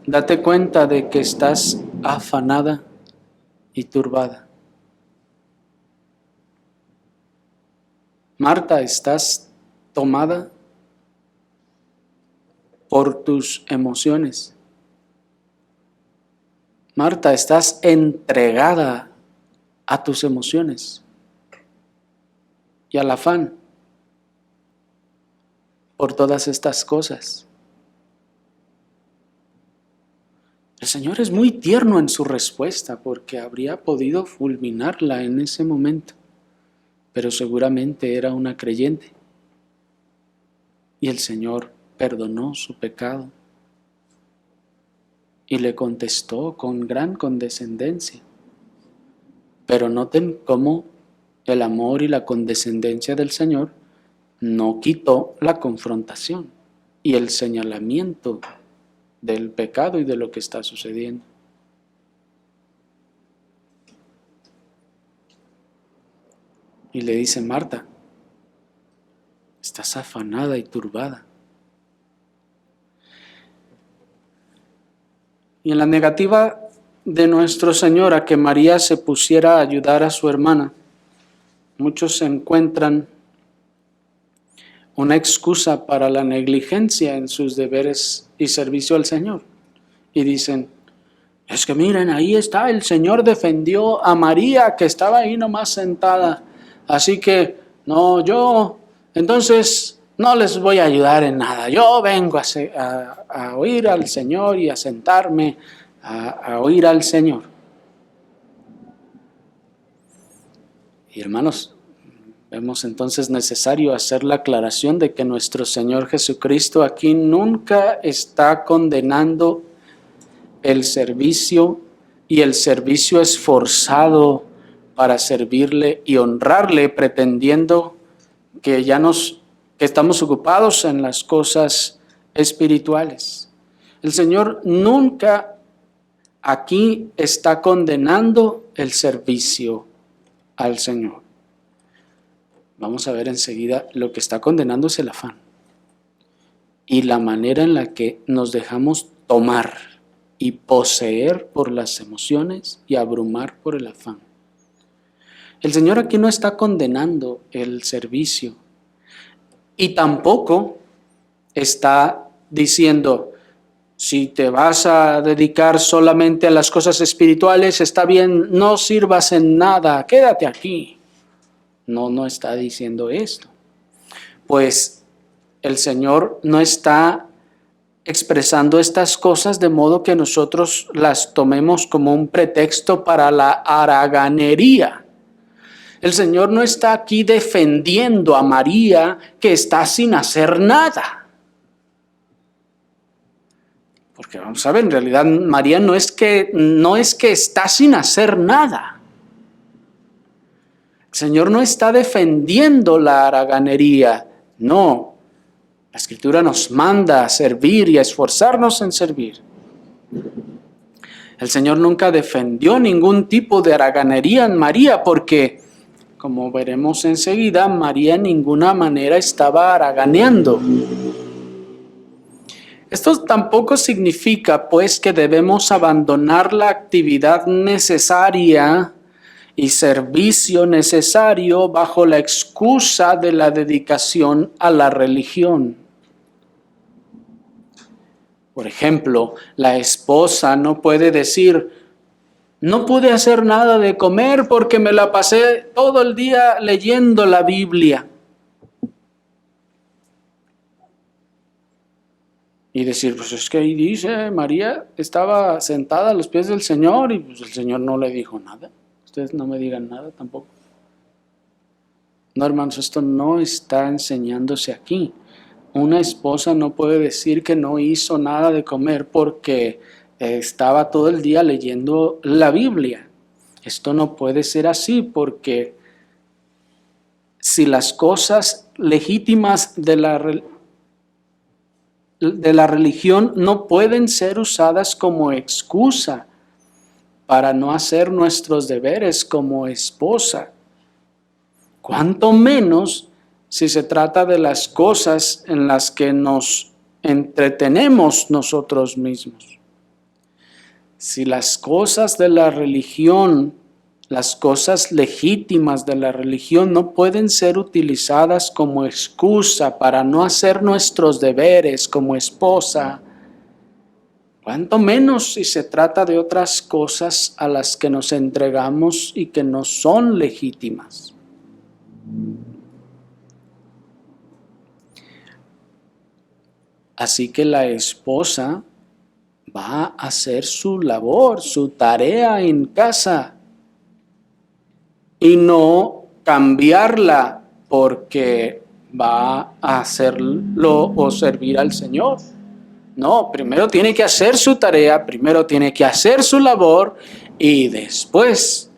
Speaker 1: Date cuenta de que estás afanada y turbada. Marta, estás tomada por tus emociones. Marta, estás entregada a tus emociones y al afán por todas estas cosas. El Señor es muy tierno en su respuesta, porque habría podido fulminarla en ese momento, pero seguramente era una creyente y el Señor perdonó su pecado y le contestó con gran condescendencia. Pero noten cómo el amor y la condescendencia del Señor no quitó la confrontación y el señalamiento del pecado y de lo que está sucediendo. Y le dice: Marta, estás afanada y turbada. Y en la negativa de nuestro Señor a que María se pusiera a ayudar a su hermana, muchos encuentran una excusa para la negligencia en sus deberes y servicio al Señor. Y dicen: es que miren, ahí está, el Señor defendió a María que estaba ahí nomás sentada. Así que, no, yo, entonces no les voy a ayudar en nada. Yo vengo a oír al Señor y a sentarme a oír al Señor. Y hermanos, vemos entonces necesario hacer la aclaración de que nuestro Señor Jesucristo aquí nunca está condenando el servicio y el servicio esforzado para servirle y honrarle, pretendiendo que que estamos ocupados en las cosas espirituales. El Señor nunca aquí está condenando el servicio al Señor. Vamos a ver enseguida, lo que está condenando es el afán y la manera en la que nos dejamos tomar y poseer por las emociones y abrumar por el afán. El Señor aquí no está condenando el servicio y tampoco está diciendo, si te vas a dedicar solamente a las cosas espirituales, está bien, no sirvas en nada, quédate aquí. No está diciendo esto. Pues el Señor no está expresando estas cosas de modo que nosotros las tomemos como un pretexto para la haraganería. El Señor no está aquí defendiendo a María que está sin hacer nada. Porque vamos a ver, en realidad María no es que está sin hacer nada. El Señor no está defendiendo la haraganería, no. La Escritura nos manda a servir y a esforzarnos en servir. El Señor nunca defendió ningún tipo de haraganería en María porque, como veremos enseguida, María en ninguna manera estaba haraganeando. Esto tampoco significa, pues, que debemos abandonar la actividad necesaria y servicio necesario bajo la excusa de la dedicación a la religión. Por ejemplo, la esposa no puede decir, no pude hacer nada de comer porque me la pasé todo el día leyendo la Biblia. Y decir, pues es que ahí dice, María estaba sentada a los pies del Señor y pues el Señor no le dijo nada. Ustedes no me digan nada tampoco. No, hermanos, esto no está enseñándose aquí. Una esposa no puede decir que no hizo nada de comer porque estaba todo el día leyendo la Biblia. Esto no puede ser así porque si las cosas legítimas de la religión no pueden ser usadas como excusa para no hacer nuestros deberes como esposa, cuanto menos si se trata de las cosas en las que nos entretenemos nosotros mismos. Si las cosas de la religión, las cosas legítimas de la religión no pueden ser utilizadas como excusa para no hacer nuestros deberes como esposa, cuanto menos si se trata de otras cosas a las que nos entregamos y que no son legítimas. Así que la esposa va a hacer su labor, su tarea en casa y no cambiarla porque va a hacerlo o servir al Señor. No, primero tiene que hacer su tarea, primero tiene que hacer su labor y después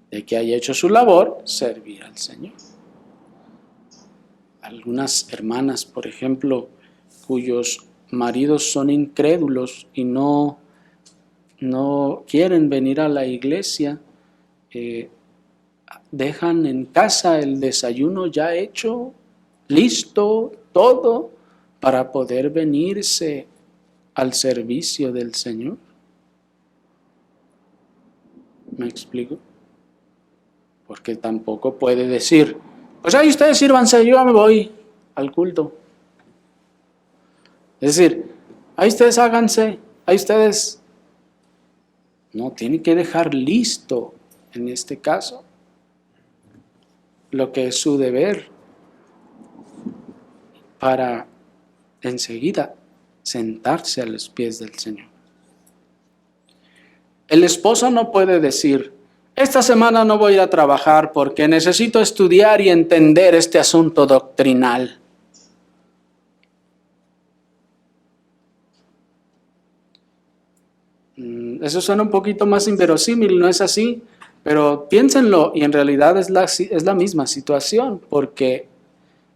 Speaker 1: de que haya hecho su labor, servir al Señor. Algunas hermanas, por ejemplo, cuyos maridos son incrédulos y no quieren venir a la iglesia, dejan en casa el desayuno ya hecho, listo, todo, para poder venirse al servicio del Señor. ¿Me explico? Porque tampoco puede decir, pues ahí ustedes sírvanse, yo me voy al culto. Es decir, ahí ustedes háganse, ahí ustedes. No, tiene que dejar listo, en este caso, lo que es su deber para enseguida sentarse a los pies del Señor. El esposo no puede decir, esta semana no voy a ir a trabajar porque necesito estudiar y entender este asunto doctrinal. Eso suena un poquito más inverosímil, ¿no es así? Pero piénsenlo, y en realidad es la misma situación, porque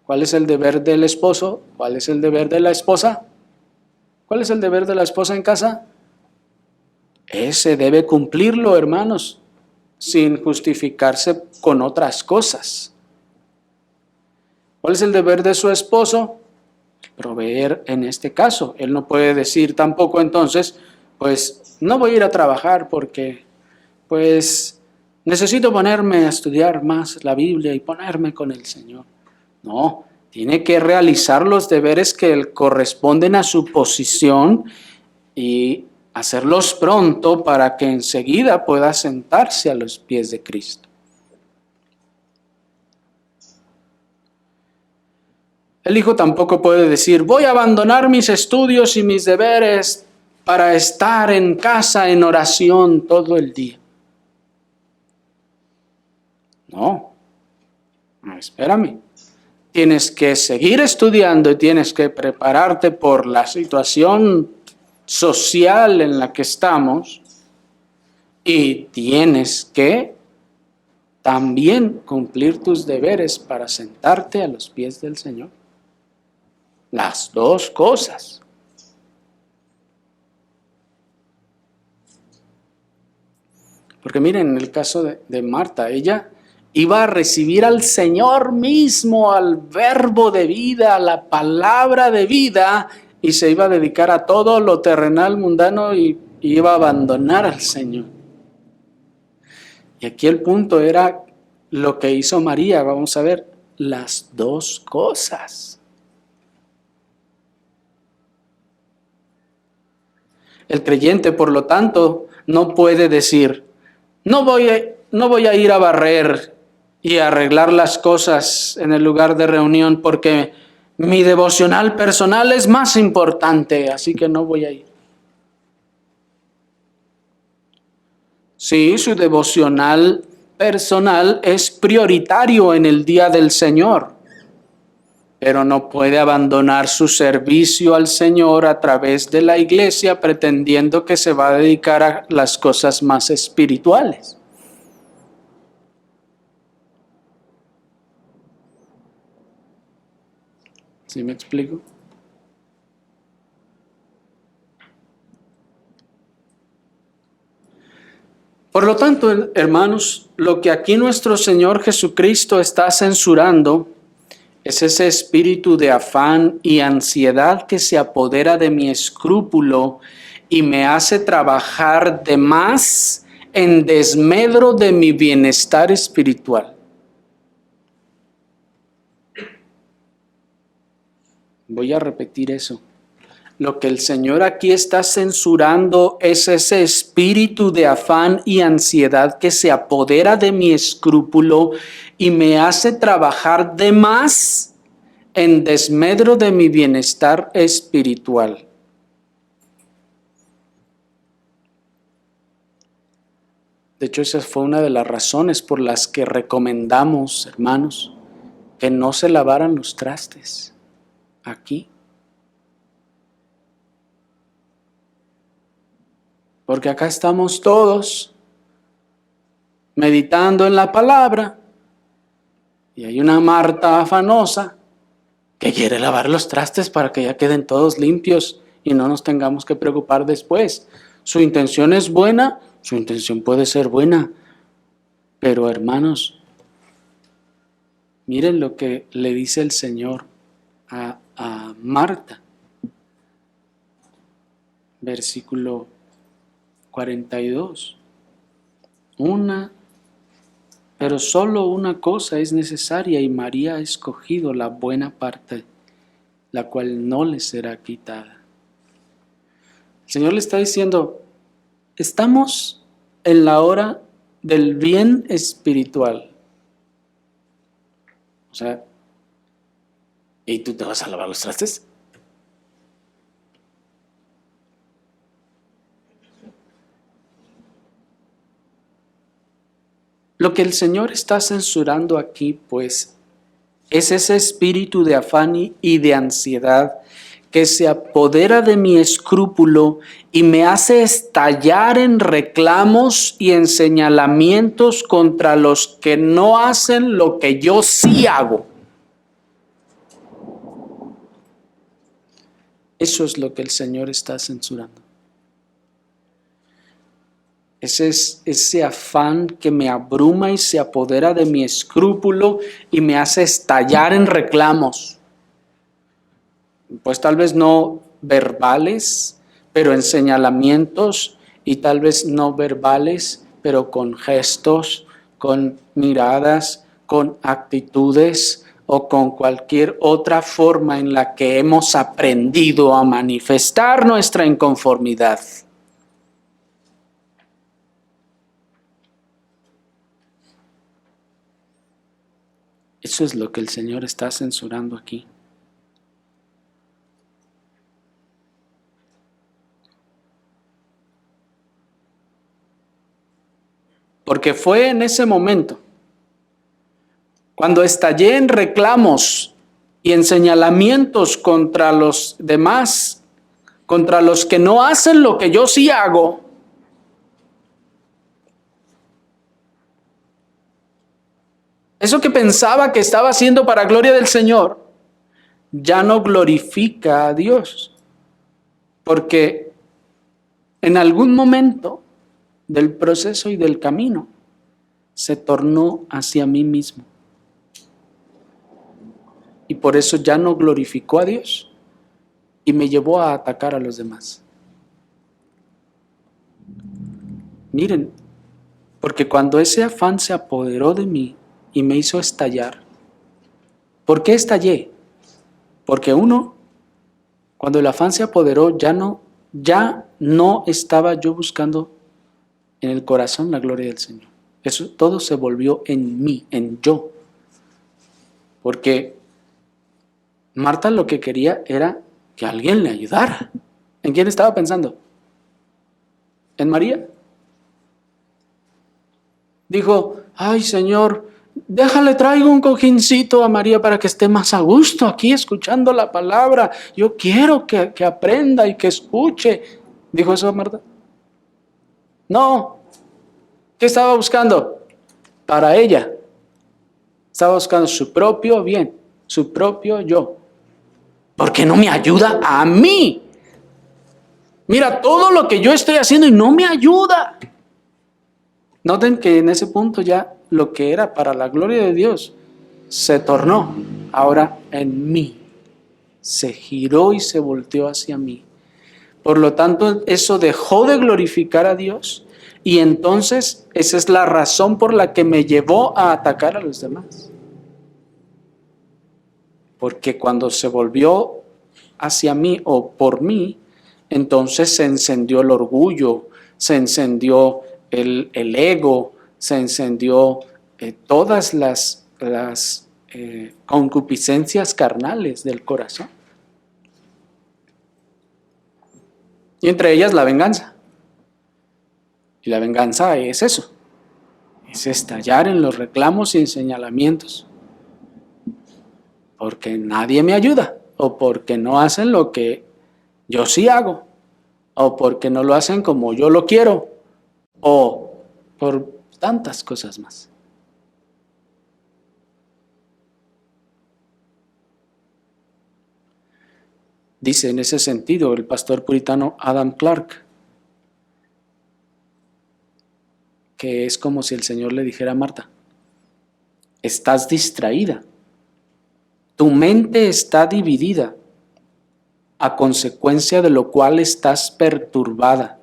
Speaker 1: ¿cuál es el deber del esposo? ¿Cuál es el deber de la esposa? ¿Cuál es el deber de la esposa en casa? Ese debe cumplirlo, hermanos, sin justificarse con otras cosas. ¿Cuál es el deber de su esposo? Proveer en este caso. Él no puede decir tampoco entonces, pues no voy a ir a trabajar porque pues necesito ponerme a estudiar más la Biblia y ponerme con el Señor. No, tiene que realizar los deberes que corresponden a su posición y hacerlos pronto para que enseguida pueda sentarse a los pies de Cristo. El hijo tampoco puede decir, voy a abandonar mis estudios y mis deberes para estar en casa en oración todo el día. No, espérame. Tienes que seguir estudiando y tienes que prepararte por la situación social en la que estamos y tienes que también cumplir tus deberes para sentarte a los pies del Señor. Las dos cosas. Porque miren, en el caso de Marta, ella iba a recibir al Señor mismo, al verbo de vida, a la palabra de vida, y se iba a dedicar a todo lo terrenal, mundano, y iba a abandonar al Señor. Y aquí el punto era lo que hizo María, vamos a ver, las dos cosas. El creyente, por lo tanto, no puede decir, no voy a ir a barrer y a arreglar las cosas en el lugar de reunión porque mi devocional personal es más importante, así que no voy a ir. Sí, su devocional personal es prioritario en el día del Señor, pero no puede abandonar su servicio al Señor a través de la iglesia pretendiendo que se va a dedicar a las cosas más espirituales. ¿Sí me explico? Por lo tanto, hermanos, lo que aquí nuestro Señor Jesucristo está censurando es ese espíritu de afán y ansiedad que se apodera de mi escrúpulo y me hace trabajar de más en desmedro de mi bienestar espiritual. Voy a repetir eso. Lo que el Señor aquí está censurando es ese espíritu de afán y ansiedad que se apodera de mi escrúpulo y me hace trabajar de más en desmedro de mi bienestar espiritual. De hecho, esa fue una de las razones por las que recomendamos, hermanos, que no se lavaran los trastes aquí. Porque acá estamos todos meditando en la palabra y hay una Marta afanosa que quiere lavar los trastes para que ya queden todos limpios y no nos tengamos que preocupar después. Su intención es buena, su intención puede ser buena, pero hermanos, miren lo que le dice el Señor a Marta. Versículo 42. Pero solo una cosa es necesaria y María ha escogido la buena parte, la cual no le será quitada. El Señor le está diciendo, estamos en la hora del bien espiritual. O sea, ¿y tú te vas a lavar los trastes? Lo que el Señor está censurando aquí, pues, es ese espíritu de afán y de ansiedad que se apodera de mi escrúpulo y me hace estallar en reclamos y en señalamientos contra los que no hacen lo que yo sí hago. Eso es lo que el Señor está censurando. Ese afán que me abruma y se apodera de mi escrúpulo y me hace estallar en reclamos. Pues tal vez no verbales, pero en señalamientos, y tal vez no verbales, pero con gestos, con miradas, con actitudes o con cualquier otra forma en la que hemos aprendido a manifestar nuestra inconformidad. Eso es lo que el Señor está censurando aquí. Porque fue en ese momento, cuando estallé en reclamos y en señalamientos contra los demás, contra los que no hacen lo que yo sí hago, eso que pensaba que estaba haciendo para gloria del Señor, ya no glorifica a Dios. Porque en algún momento del proceso y del camino se tornó hacia mí mismo. Y por eso ya no glorificó a Dios y me llevó a atacar a los demás. Miren, porque cuando ese afán se apoderó de mí y me hizo estallar, ¿por qué estallé? Porque cuando el afán se apoderó, ya no estaba yo buscando en el corazón la gloria del Señor. Eso todo se volvió en mí, en yo. Porque Marta lo que quería era que alguien le ayudara. ¿En quién estaba pensando? ¿En María? Dijo, ay Señor, déjale, traigo un cojincito a María para que esté más a gusto aquí escuchando la palabra. Yo quiero que aprenda y que escuche. ¿Dijo eso Marta? No. ¿Qué estaba buscando? Para ella. Estaba buscando su propio bien, su propio yo. ¿Por qué no me ayuda a mí? Mira todo lo que yo estoy haciendo y no me ayuda. Noten que en ese punto ya lo que era para la gloria de Dios se tornó ahora en mí. Se giró y se volteó hacia mí. Por lo tanto, eso dejó de glorificar a Dios y entonces esa es la razón por la que me llevó a atacar a los demás. Porque cuando se volvió hacia mí o por mí, entonces se encendió el orgullo, se encendió el ego, se encendió todas las concupiscencias carnales del corazón. Y entre ellas la venganza. Y la venganza es eso, es estallar en los reclamos y en señalamientos. Porque nadie me ayuda, o porque no hacen lo que yo sí hago, o porque no lo hacen como yo lo quiero, o por tantas cosas más. Dice en ese sentido el pastor puritano Adam Clarke, que es como si el Señor le dijera a Marta, estás distraída, tu mente está dividida, a consecuencia de lo cual estás perturbada.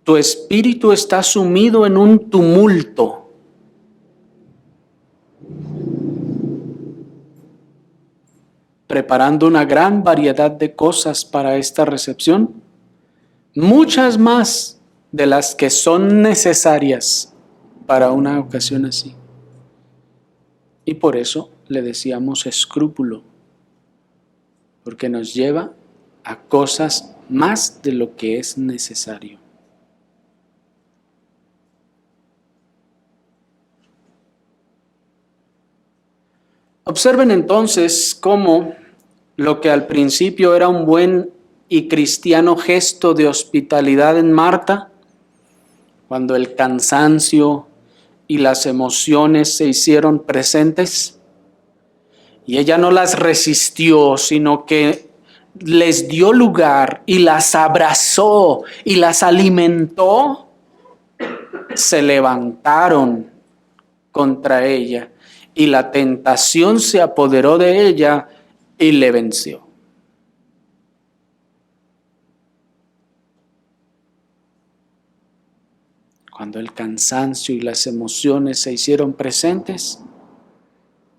Speaker 1: Tu espíritu está sumido en un tumulto. Preparando una gran variedad de cosas para esta recepción, muchas más de las que son necesarias para una ocasión así. Y por eso le decíamos escrúpulo, porque nos lleva a cosas más de lo que es necesario. Observen entonces cómo lo que al principio era un buen y cristiano gesto de hospitalidad en Marta, cuando el cansancio y las emociones se hicieron presentes, y ella no las resistió, sino que les dio lugar y las abrazó y las alimentó, se levantaron contra ella y la tentación se apoderó de ella y le venció. Cuando el cansancio y las emociones se hicieron presentes,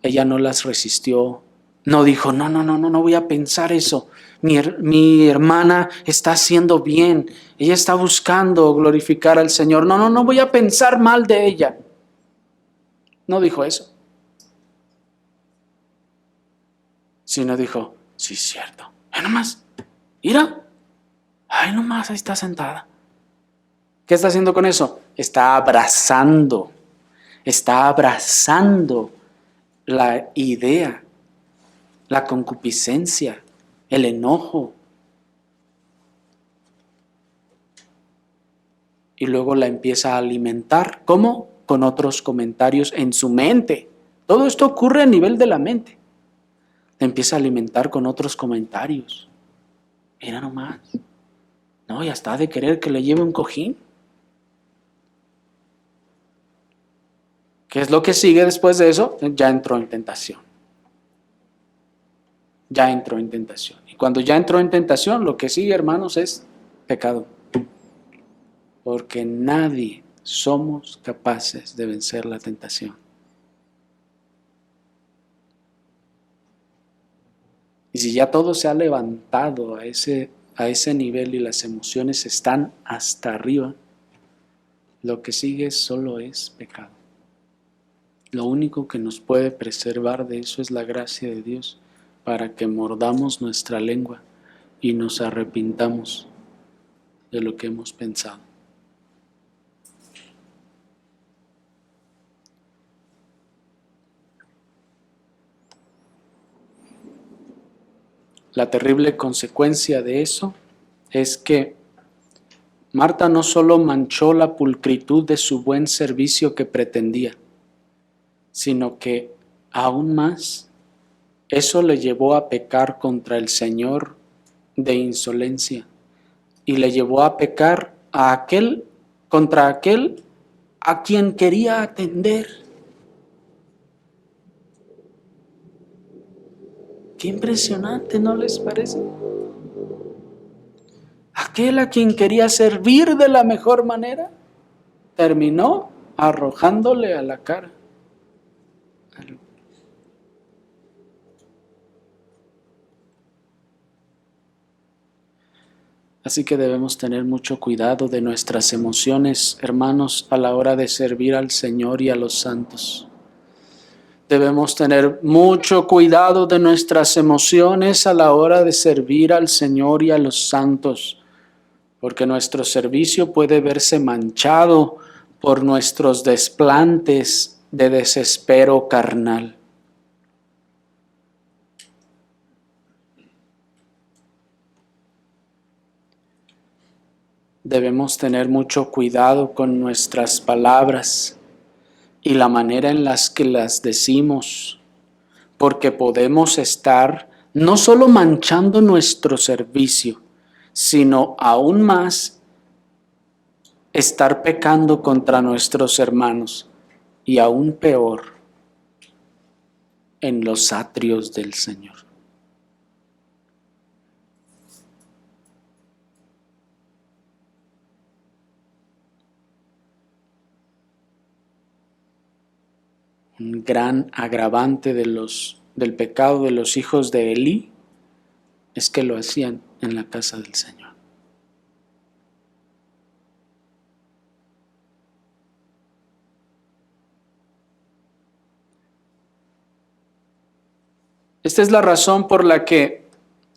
Speaker 1: ella no las resistió. No dijo, no voy a pensar eso. Mi hermana está haciendo bien. Ella está buscando glorificar al Señor. No voy a pensar mal de ella. No dijo eso. Sino dijo, sí, es cierto. Ay, nomás, mira. Ay, nomás, ahí está sentada. ¿Qué está haciendo con eso? Está abrazando la idea, la concupiscencia, el enojo. Y luego la empieza a alimentar. ¿Cómo? Con otros comentarios en su mente. Todo esto ocurre a nivel de la mente. La empieza a alimentar con otros comentarios. Mira nomás. No, ya está de querer que le lleve un cojín. ¿Qué es lo que sigue después de eso? Ya entró en tentación. Ya entró en tentación. Y cuando ya entró en tentación, lo que sigue, hermanos, es pecado. Porque nadie somos capaces de vencer la tentación. Y si ya todo se ha levantado a ese nivel y las emociones están hasta arriba, lo que sigue solo es pecado. Lo único que nos puede preservar de eso es la gracia de Dios, para que mordamos nuestra lengua y nos arrepintamos de lo que hemos pensado. La terrible consecuencia de eso es que Marta no solo manchó la pulcritud de su buen servicio que pretendía, sino que aún más eso le llevó a pecar contra el Señor de insolencia y le llevó a pecar contra aquel a quien quería atender. Qué impresionante, ¿no les parece? Aquel a quien quería servir de la mejor manera, terminó arrojándole a la cara. Así que debemos tener mucho cuidado de nuestras emociones, hermanos, a la hora de servir al Señor y a los santos. Debemos tener mucho cuidado de nuestras emociones a la hora de servir al Señor y a los santos, porque nuestro servicio puede verse manchado por nuestros desplantes de desespero carnal. Debemos tener mucho cuidado con nuestras palabras y la manera en las que las decimos, porque podemos estar no solo manchando nuestro servicio, sino aún más estar pecando contra nuestros hermanos y aún peor en los atrios del Señor. Un gran agravante del pecado de los hijos de Elí es que lo hacían en la casa del Señor. Esta es la razón por la que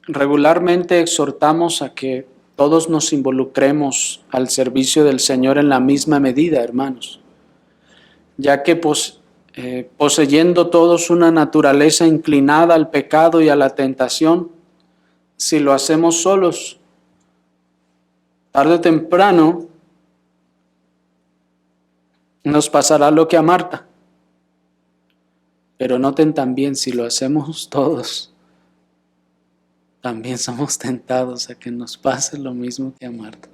Speaker 1: regularmente exhortamos a que todos nos involucremos al servicio del Señor en la misma medida, hermanos, ya que poseyendo todos una naturaleza inclinada al pecado y a la tentación, si lo hacemos solos, tarde o temprano nos pasará lo que a Marta. Pero noten también, si lo hacemos todos, también somos tentados a que nos pase lo mismo que a Marta.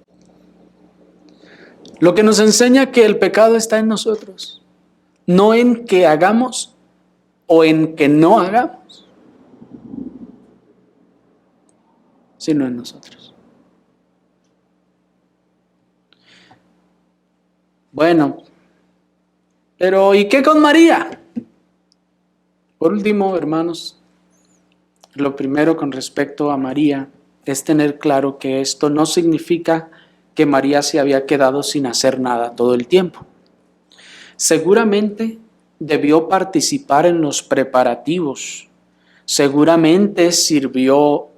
Speaker 1: Lo que nos enseña que el pecado está en nosotros, no en que hagamos o en que no hagamos, sino en nosotros. Bueno, pero ¿y qué con María? Por último, hermanos, lo primero con respecto a María es tener claro que esto no significa que María se había quedado sin hacer nada todo el tiempo. Seguramente debió participar en los preparativos, seguramente sirvió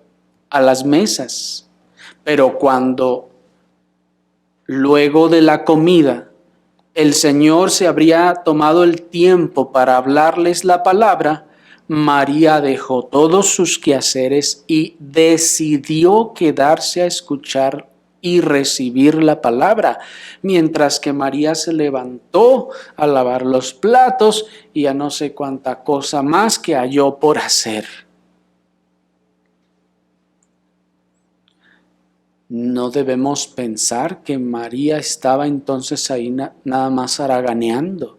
Speaker 1: a las mesas, pero cuando luego de la comida el Señor se habría tomado el tiempo para hablarles la palabra, María dejó todos sus quehaceres y decidió quedarse a escuchar y recibir la palabra, mientras que María se levantó a lavar los platos y a no sé cuánta cosa más que halló por hacer. No debemos pensar que María estaba entonces ahí nada más haraganeando.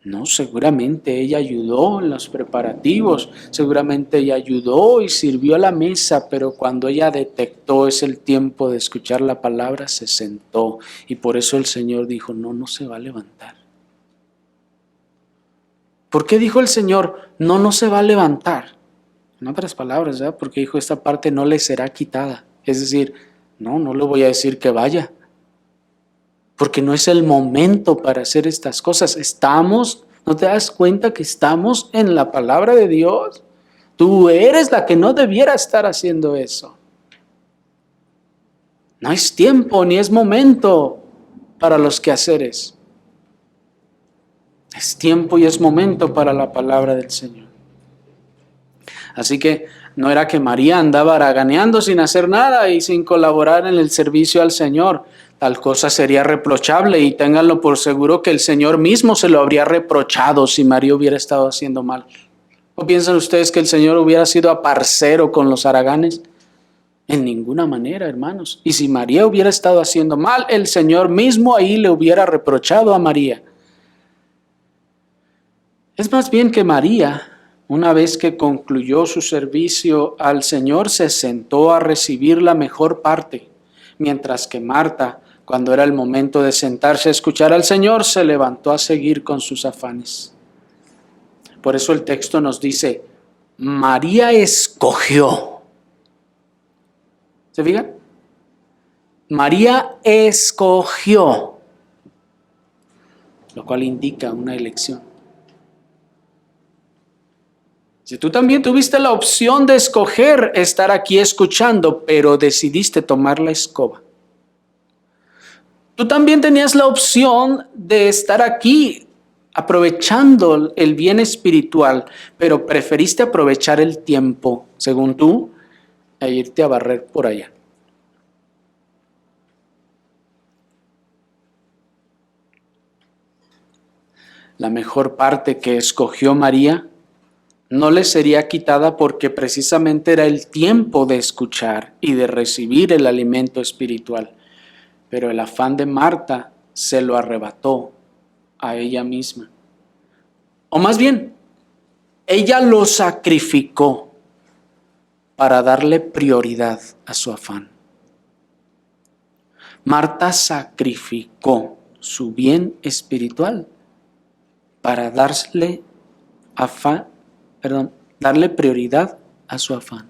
Speaker 1: No, seguramente ella ayudó en los preparativos, seguramente ella ayudó y sirvió a la mesa, pero cuando ella detectó es el tiempo de escuchar la palabra, se sentó. Y por eso el Señor dijo, no se va a levantar. ¿Por qué dijo el Señor, no se va a levantar? En otras palabras, ¿verdad? Porque dijo, esta parte no le será quitada. Es decir, no le voy a decir que vaya, porque no es el momento para hacer estas cosas. ¿No te das cuenta que estamos en la palabra de Dios? Tú eres la que no debiera estar haciendo eso. No es tiempo ni es momento para los quehaceres. Es tiempo y es momento para la palabra del Señor. Así que no era que María andaba haraganeando sin hacer nada y sin colaborar en el servicio al Señor. Tal cosa sería reprochable y ténganlo por seguro que el Señor mismo se lo habría reprochado si María hubiera estado haciendo mal. ¿O piensan ustedes que el Señor hubiera sido aparcero con los haraganes? En ninguna manera, hermanos. Y si María hubiera estado haciendo mal, el Señor mismo ahí le hubiera reprochado a María. Es más bien que María, una vez que concluyó su servicio al Señor, se sentó a recibir la mejor parte, mientras que Marta, cuando era el momento de sentarse a escuchar al Señor, se levantó a seguir con sus afanes. Por eso el texto nos dice, María escogió. ¿Se fijan? María escogió, lo cual indica una elección. Si tú también tuviste la opción de escoger estar aquí escuchando, pero decidiste tomar la escoba. Tú también tenías la opción de estar aquí aprovechando el bien espiritual, pero preferiste aprovechar el tiempo, según tú, e irte a barrer por allá. La mejor parte que escogió María no le sería quitada porque precisamente era el tiempo de escuchar y de recibir el alimento espiritual. Pero el afán de Marta se lo arrebató a ella misma. O más bien, ella lo sacrificó para darle prioridad a su afán. Marta sacrificó su bien espiritual para darle prioridad a su afán.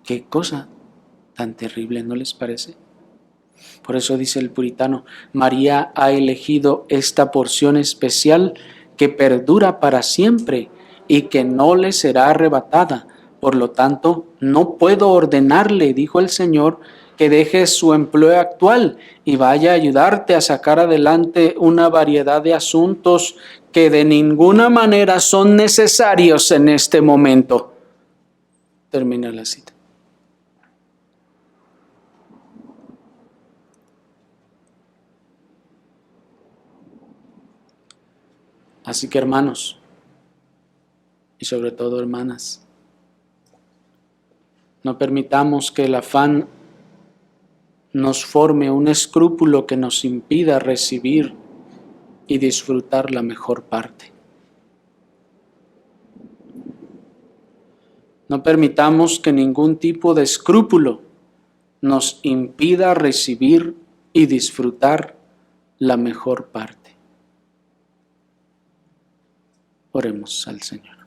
Speaker 1: Qué cosa tan terrible, ¿no les parece? Por eso dice el puritano, María ha elegido esta porción especial que perdura para siempre y que no le será arrebatada. Por lo tanto, no puedo ordenarle, dijo el Señor, que deje su empleo actual y vaya a ayudarte a sacar adelante una variedad de asuntos que de ninguna manera son necesarios en este momento. Termina la cita. Así que hermanos, y sobre todo hermanas, no permitamos que el afán nos forme un escrúpulo que nos impida recibir y disfrutar la mejor parte. No permitamos que ningún tipo de escrúpulo nos impida recibir y disfrutar la mejor parte. Oremos al Señor.